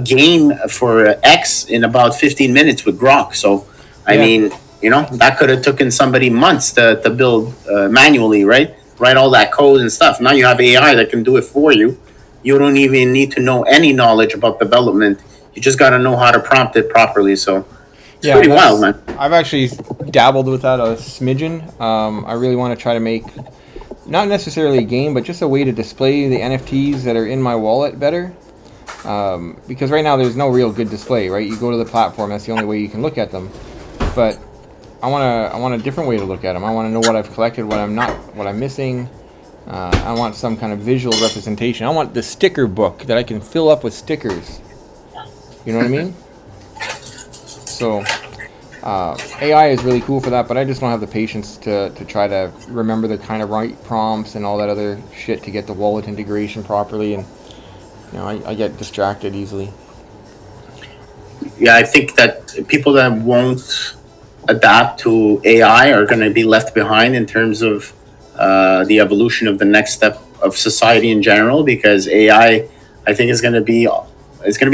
game for X in about 15 minutes with Grok. So, I mean, that could have taken somebody months to build manually, right? Write all that code and stuff. Now you have AI that can do it for you. You don't even need to know any knowledge about development. You just got to know how to prompt it properly. So it's pretty wild, man. I've actually dabbled with that a smidgen. I really want to try to make not necessarily a game, but just a way to display the NFTs that are in my wallet better. Because right now there's no real good display, right? You go to the platform, that's the only way you can look at them. But I want a different way to look at them. I want to know what I've collected, what I'm missing. I want some kind of visual representation. I want the sticker book that I can fill up with stickers. You know what I mean? So AI is really cool for that, but I just don't have the patience to try to remember the kind of right prompts and all that other shit to get the wallet integration properly. And I get distracted easily. Yeah, I think that people that won't adapt to AI are going to be left behind in terms of the evolution of the next step of society in general, because AI, I think, is going to be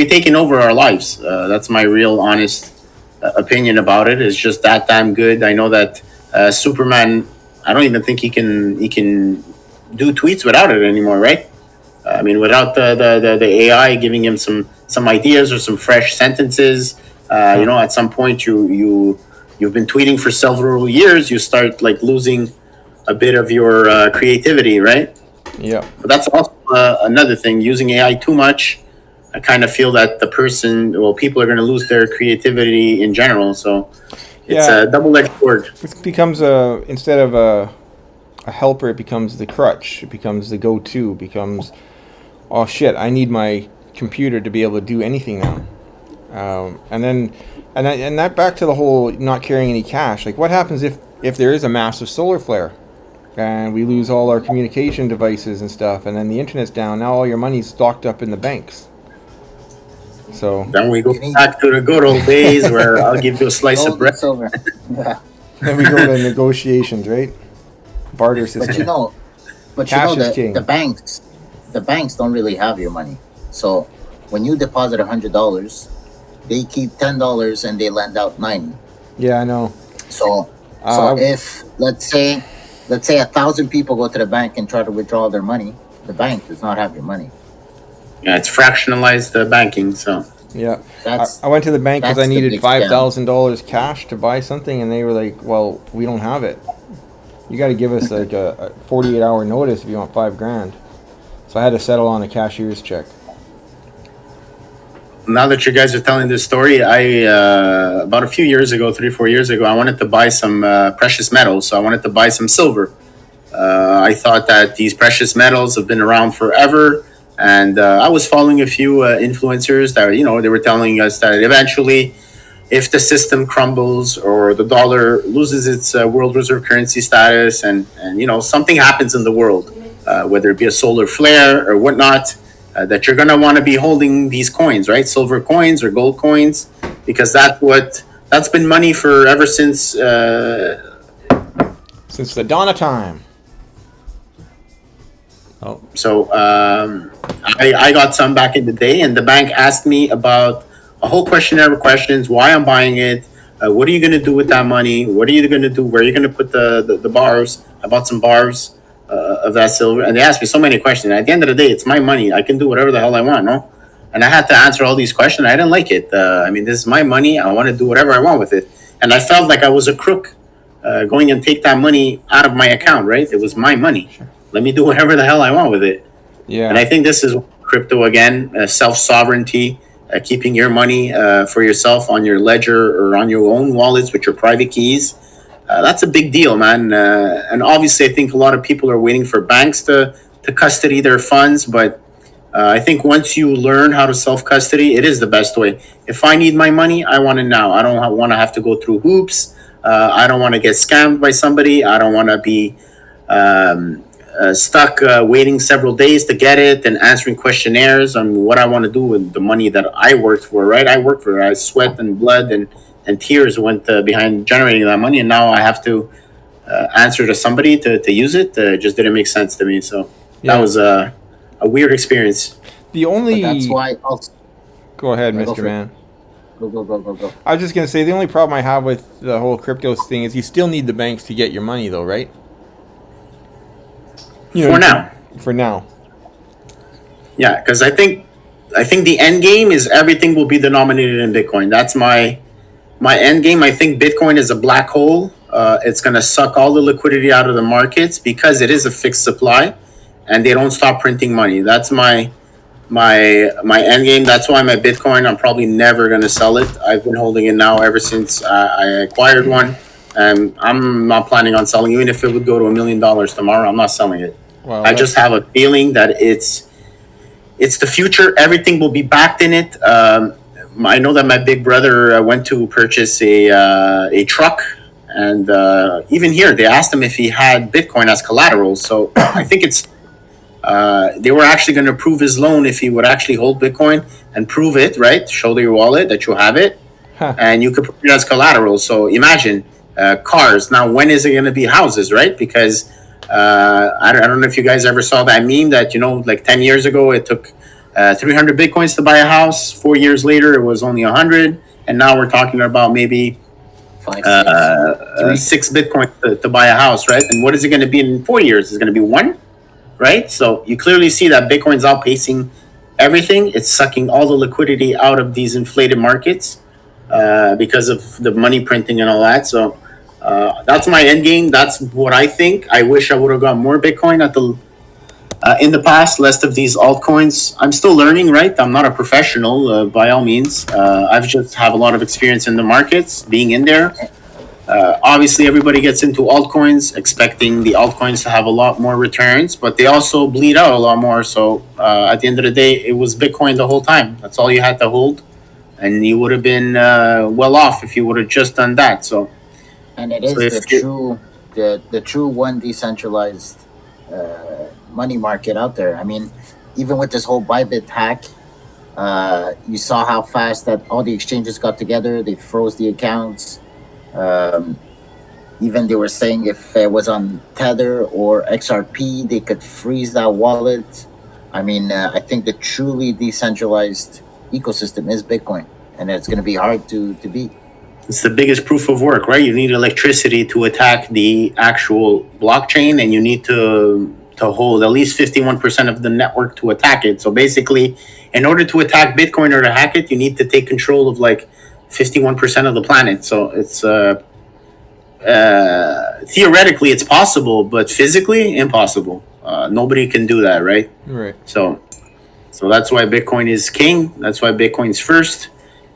taking over our lives. That's my real honest opinion about it. It's just that damn good. I know that Superman, I don't even think he can do tweets without it anymore, right? I mean, without the AI giving him some ideas or some fresh sentences, at some point you've been tweeting for several years, you start like losing a bit of your creativity, right? Yeah. But that's also another thing. Using AI too much, I kind of feel that people are going to lose their creativity in general. So it's a double-edged sword. It becomes instead of a helper, it becomes the crutch. It becomes the go-to. It becomes, oh shit, I need my computer to be able to do anything now. And that back to the whole not carrying any cash. Like, what happens if there is a massive solar flare and we lose all our communication devices and stuff, and then the internet's down? Now all your money's stocked up in the banks. So then we go back to the good old days where I'll give you a slice of bread. Yeah. Then we go to negotiations, right? Barter system. But Cash is king. the banks don't really have your money. So when you deposit $100, they keep $10 and they lend out $90. Yeah, I know. So if let's say 1,000 people go to the bank and try to withdraw their money, the bank does not have your money. Yeah, it's fractionalized banking. So yeah, I went to the bank because I needed $5,000 cash to buy something, and they were like, "Well, we don't have it. You got to give us like a 48-hour notice if you want $5,000." So I had to settle on a cashier's check. Now that you guys are telling this story, I about a few years ago, 3-4 years ago, I wanted to buy some precious metals. So I wanted to buy some silver. I thought that these precious metals have been around forever. And I was following a few influencers that, they were telling us that eventually, if the system crumbles or the dollar loses its world reserve currency status and something happens in the world, whether it be a solar flare or whatnot, that you're going to want to be holding these coins, right? Silver coins or gold coins, because that's been money for ever since the dawn of time. Oh, so I got some back in the day, and the bank asked me about a whole questionnaire of questions: why I'm buying it, what are you going to do with that money, what are you going to do, where are you going to put the bars? I bought some bars of that silver, and they asked me so many questions. At the end of the day, it's my money; I can do whatever the hell I want, no? And I had to answer all these questions. I didn't like it. This is my money. I want to do whatever I want with it, and I felt like I was a crook going and take that money out of my account. Right? It was my money. Sure. Let me do whatever the hell I want with it. Yeah. And I think this is crypto again, self-sovereignty, keeping your money for yourself on your ledger or on your own wallets with your private keys. That's a big deal, man. And obviously, I think a lot of people are waiting for banks to custody their funds. But I think once you learn how to self custody, it is the best way. If I need my money, I want it now. I don't want to have to go through hoops. I don't want to get scammed by somebody. I don't want to be stuck waiting several days to get it and answering questionnaires on what I want to do with the money that I worked for, right? I worked for it. I sweat and blood and tears went behind generating that money. And now I have to answer to somebody to use it. It just didn't make sense to me. So that was a weird experience. The only. But that's why. Go ahead, Go Mr. for it. Man. Go. I was just gonna say the only problem I have with the whole crypto thing is you still need the banks to get your money, though, right? For now. Yeah, because I think the end game is everything will be denominated in Bitcoin. That's my end game. I think Bitcoin is a black hole. It's going to suck all the liquidity out of the markets because it is a fixed supply, and they don't stop printing money. That's my end game. That's why my Bitcoin, I'm probably never going to sell it. I've been holding it now ever since I acquired one. And I'm not planning on selling. Even if it would go to $1 million tomorrow, I'm not selling it. Wow, I just have a feeling that it's the future. Everything will be backed in it. I know that my big brother went to purchase a truck, and even here they asked him if he had Bitcoin as collateral. So I think it's they were actually going to approve his loan if he would actually hold Bitcoin and prove it, right? Show your wallet that you have it, and you could put it as collateral. So imagine cars. Now, when is it going to be houses, right? Because I don't know if you guys ever saw that meme that, like 10 years ago, it took 300 Bitcoins to buy a house. 4 years later, it was only 100. And now we're talking about maybe 6 Bitcoin to buy a house, right? And what is it going to be in 4 years? Is it going to be 1, right? So you clearly see that Bitcoin's outpacing everything. It's sucking all the liquidity out of these inflated markets because of the money printing and all that. So that's my end game. That's what I think. I wish I would have got more Bitcoin in the past, less of these altcoins. I'm still learning, right? I'm not a professional by all means. I've just have a lot of experience in the markets, being in there. Obviously, everybody gets into altcoins, expecting the altcoins to have a lot more returns, but they also bleed out a lot more. So at the end of the day, it was Bitcoin the whole time. That's all you had to hold, and you would have been well off if you would have just done that. So. And it is the true one decentralized money market out there. I mean, even with this whole Bybit hack, you saw how fast that all the exchanges got together. They froze the accounts. Even they were saying if it was on Tether or XRP, they could freeze that wallet. I mean, I think the truly decentralized ecosystem is Bitcoin, and it's going to be hard to beat. It's the biggest proof of work, right? You need electricity to attack the actual blockchain, and you need to hold at least 51% of the network to attack it. So basically, in order to attack Bitcoin or to hack it, you need to take control of like 51% of the planet. So it's theoretically it's possible, but physically impossible. Nobody can do that, right? Right. So that's why Bitcoin is king. That's why Bitcoin's first.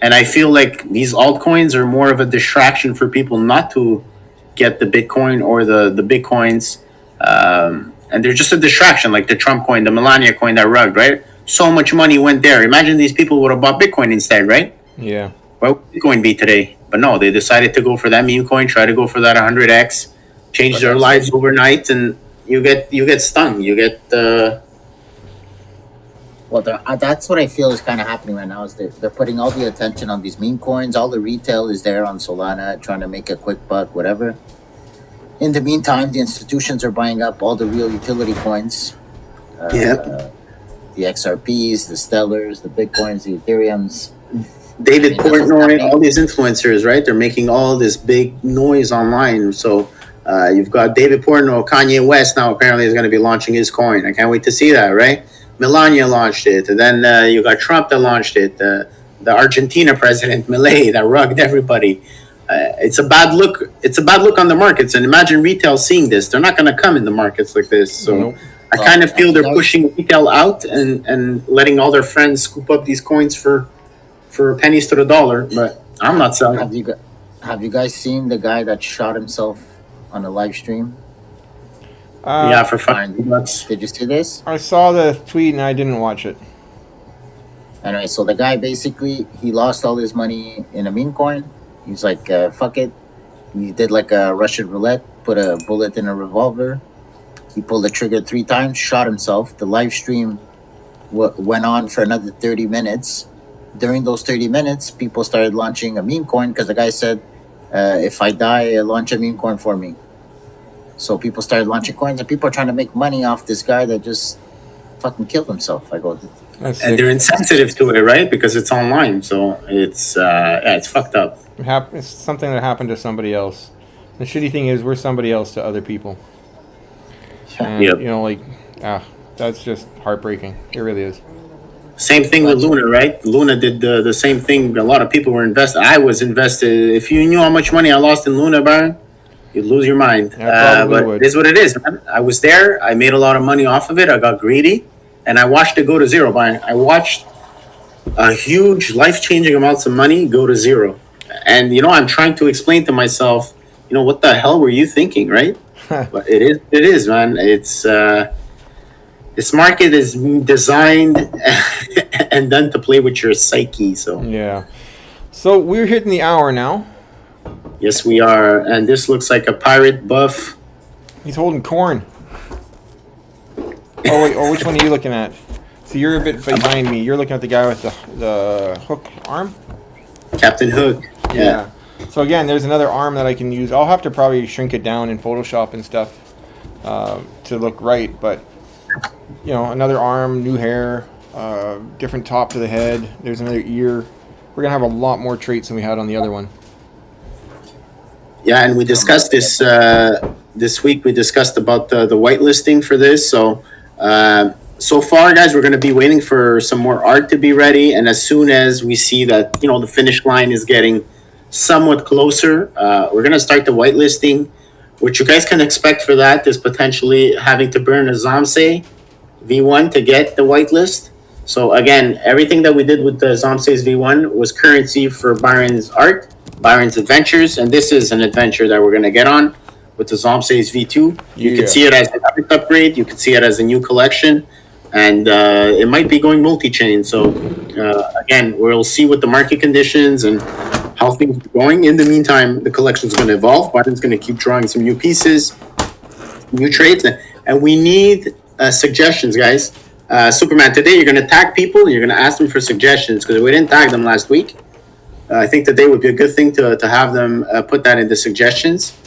And I feel like these altcoins are more of a distraction for people not to get the Bitcoin or the Bitcoins. And they're just a distraction, like the Trump coin, the Melania coin, that rug, right? So much money went there. Imagine these people would have bought Bitcoin instead, right? Yeah. Where would Bitcoin be today? But no, they decided to go for that meme coin, try to go for that 100x, change their lives overnight, and you get stung. You get Well, that's what I feel is kind of happening right now. Is they're putting all the attention on these meme coins. All the retail is there on Solana, trying to make a quick buck, whatever. In the meantime, the institutions are buying up all the real utility coins. The XRPs, the Stellars, the Bitcoins, the Ethereums. David Portnoy, all these influencers, right? They're making all this big noise online. So you've got David Portnoy, Kanye West now apparently is going to be launching his coin. I can't wait to see that, right? Melania launched it. And then you got Trump that launched it. The Argentina president, Milei, that rugged everybody. It's a bad look. It's a bad look on the markets. And imagine retail seeing this. They're not going to come in the markets like this. So I kind of feel they're pushing retail out and letting all their friends scoop up these coins for pennies to the dollar. But I'm not selling. Have you guys seen the guy that shot himself on a live stream? Yeah, for $5. $5. Did you see this? I saw the tweet and I didn't watch it. Anyway, so the guy basically he lost all his money in a meme coin. He's like, fuck it. He did like a Russian roulette, put a bullet in a revolver. He pulled the trigger 3 times, shot himself. The live stream went on for another 30 minutes. During those 30 minutes, people started launching a meme coin because the guy said, if I die, launch a meme coin for me. So people started launching coins, and people are trying to make money off this guy that just fucking killed himself. I go, And they're insensitive to it, right? Because it's online, so it's it's fucked up. It's something that happened to somebody else. The shitty thing is, we're somebody else to other people. And, Yep. you know, like, that's just heartbreaking. It really is. Same thing with Luna, right? Luna did the same thing. A lot of people were invested. I was invested. If you knew how much money I lost in Luna, Baron, you'd lose your mind. Probably But would. it is what it is, man. I was there. I made a lot of money off of it. I got greedy, and I watched it go to zero, Baron. I watched a huge, life-changing amounts of money go to zero. And, I'm trying to explain to myself, what the hell were you thinking, right? But it is, man. It's this market is designed and done to play with your psyche. So Yeah. So we're hitting the hour now. yes, we are. And this looks like a pirate buff. He's holding corn. Oh, wait. Oh, which one are you looking at? So you're a bit behind me. You're looking at the guy with the hook arm? Captain Hook. Yeah. So again, there's another arm that I can use. I'll have to probably shrink it down in Photoshop and stuff to look right. But, another arm, new hair, different top to the head. There's another ear. We're going to have a lot more traits than we had on the other one. Yeah, and we discussed this this week. We discussed about the whitelisting for this. So so far, guys, we're going to be waiting for some more art to be ready. And as soon as we see that, the finish line is getting somewhat closer, we're going to start the whitelisting. What you guys can expect for that is potentially having to burn a ZombSEI V1 to get the whitelist. So again, everything that we did with the ZombSEIs V1 was currency for Byron's art, Byron's adventures, and this is an adventure that we're going to get on with the ZombSEIs V2. You can see it as an upgrade, you can see it as a new collection, and it might be going multi-chain. So again, we'll see what the market conditions and how things are going. In the meantime, the collection is going to evolve. Byron's going to keep drawing some new pieces, new trades, and we need suggestions, guys. Superman, today you're going to tag people and you're going to ask them for suggestions because we didn't tag them last week. I think today would be a good thing to have them put that into suggestions.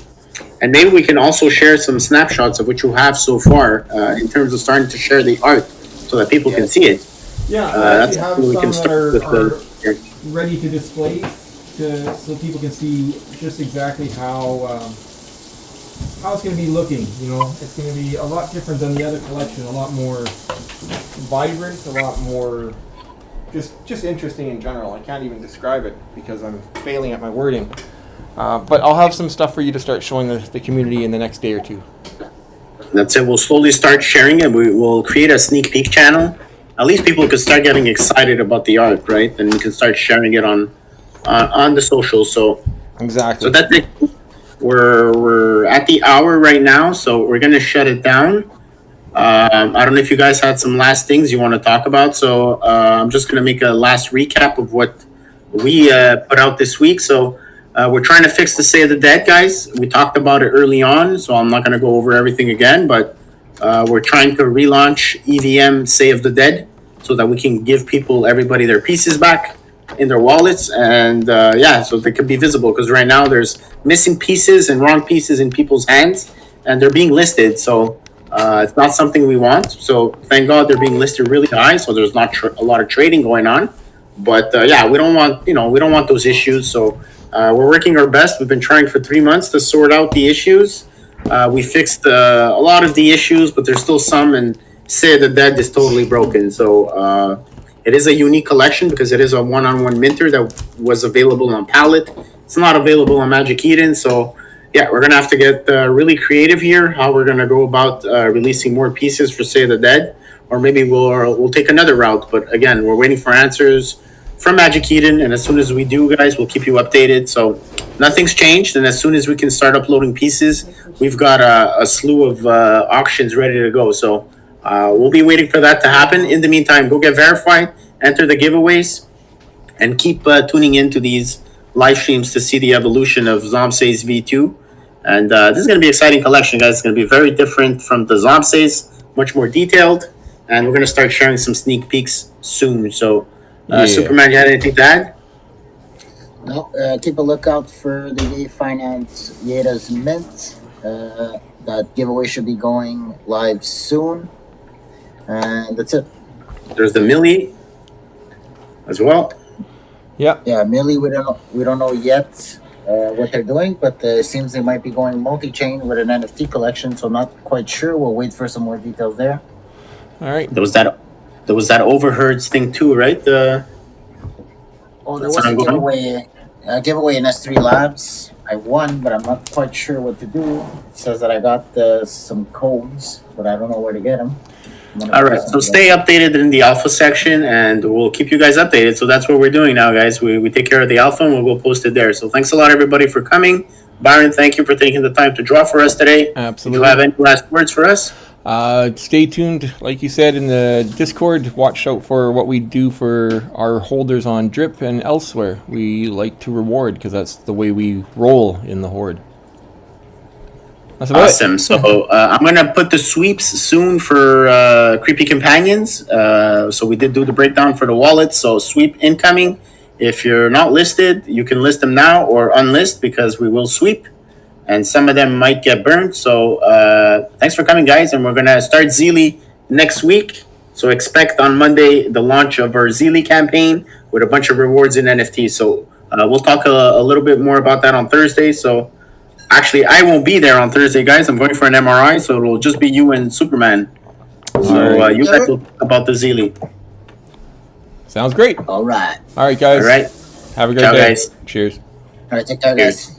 And maybe we can also share some snapshots of what you have so far in terms of starting to share the art so that people can see it. Yeah, that's have we can start with ready to display so people can see just exactly how it's going to be looking. It's going to be a lot different than the other collection, a lot more vibrant, a lot more just interesting in general. I can't even describe it because I'm failing at my wording. But I'll have some stuff for you to start showing the community in the next day or two. That's it. We'll slowly start sharing it. We will create a sneak peek channel. At least people can start getting excited about the art, right? And we can start sharing it on the socials. So exactly. So that's it. We're at the hour right now, so we're gonna shut it down. I don't know if you guys had some last things you want to talk about. So I'm just gonna make a last recap of what we put out this week. So we're trying to fix the Say of the Dead, guys. We talked about it early on, so I'm not gonna go over everything again. But we're trying to relaunch EVM Say of the Dead so that we can give everybody their pieces back in their wallets, and so they could be visible, because right now there's missing pieces and wrong pieces in people's hands and they're being listed, so it's not something we want. So thank God they're being listed really high, so there's not a lot of trading going on. But we don't want those issues. So we're working our best. We've been trying for 3 months to sort out the issues. We fixed a lot of the issues, but there's still some, and Say the Dead is totally broken. So it is a unique collection because it is a one-on-one minter that was available on Palette. It's not available on Magic Eden. So yeah, we're gonna have to get really creative here. How we're gonna go about releasing more pieces for Say the Dead, or maybe we'll take another route. But again, we're waiting for answers from Magic Eden, and as soon as we do, guys, we'll keep you updated. So nothing's changed. And as soon as we can start uploading pieces, we've got a slew of auctions ready to go. So we'll be waiting for that to happen. In the meantime, go get verified, enter the giveaways, and keep tuning into these live streams to see the evolution of ZombSEIs V2. And this is going to be an exciting collection, guys. It's going to be very different from the ZombSEIs, much more detailed. And we're going to start sharing some sneak peeks soon. So, Yeah. Superman, you had anything to add? No, keep a lookout for the Yay Finance Yeda's Mint. That giveaway should be going live soon. And that's it. There's the Millie as well. Yeah. Yeah, Millie, we don't know yet what they're doing, but it seems they might be going multi-chain with an NFT collection, so not quite sure. We'll wait for some more details there. All right. There was that overheards thing too, right? There That's was a ongoing. giveaway in S3 Labs. I won, but I'm not quite sure what to do. It says that I got some codes, but I don't know where to get them. All right, so stay updated in the alpha section, and we'll keep you guys updated. So that's what we're doing now, guys. We take care of the alpha, and we'll post it there. So thanks a lot, everybody, for coming. Byron, thank you for taking the time to draw for us today. Absolutely. Do you have any last words for us? Stay tuned, like you said, in the Discord. Watch out for what we do for our holders on Drip and elsewhere. We like to reward because that's the way we roll in the Horde. That's about Awesome. So I'm going to put the sweeps soon for Creepy Companions. So we did do the breakdown for the wallets. So sweep incoming. If you're not listed, you can list them now or unlist because we will sweep. And some of them might get burned. So thanks for coming, guys. And we're going to start Zeely next week. So expect on Monday the launch of our Zeely campaign with a bunch of rewards in NFTs. So we'll talk a little bit more about that on Thursday. So actually, I won't be there on Thursday, guys. I'm going for an MRI. So it'll just be you and Superman. So right. you guys will talk about the Zeely. Sounds great. All right. All right, guys. All right. Have a great Ciao, day. guys. Cheers. All right, take care, guys.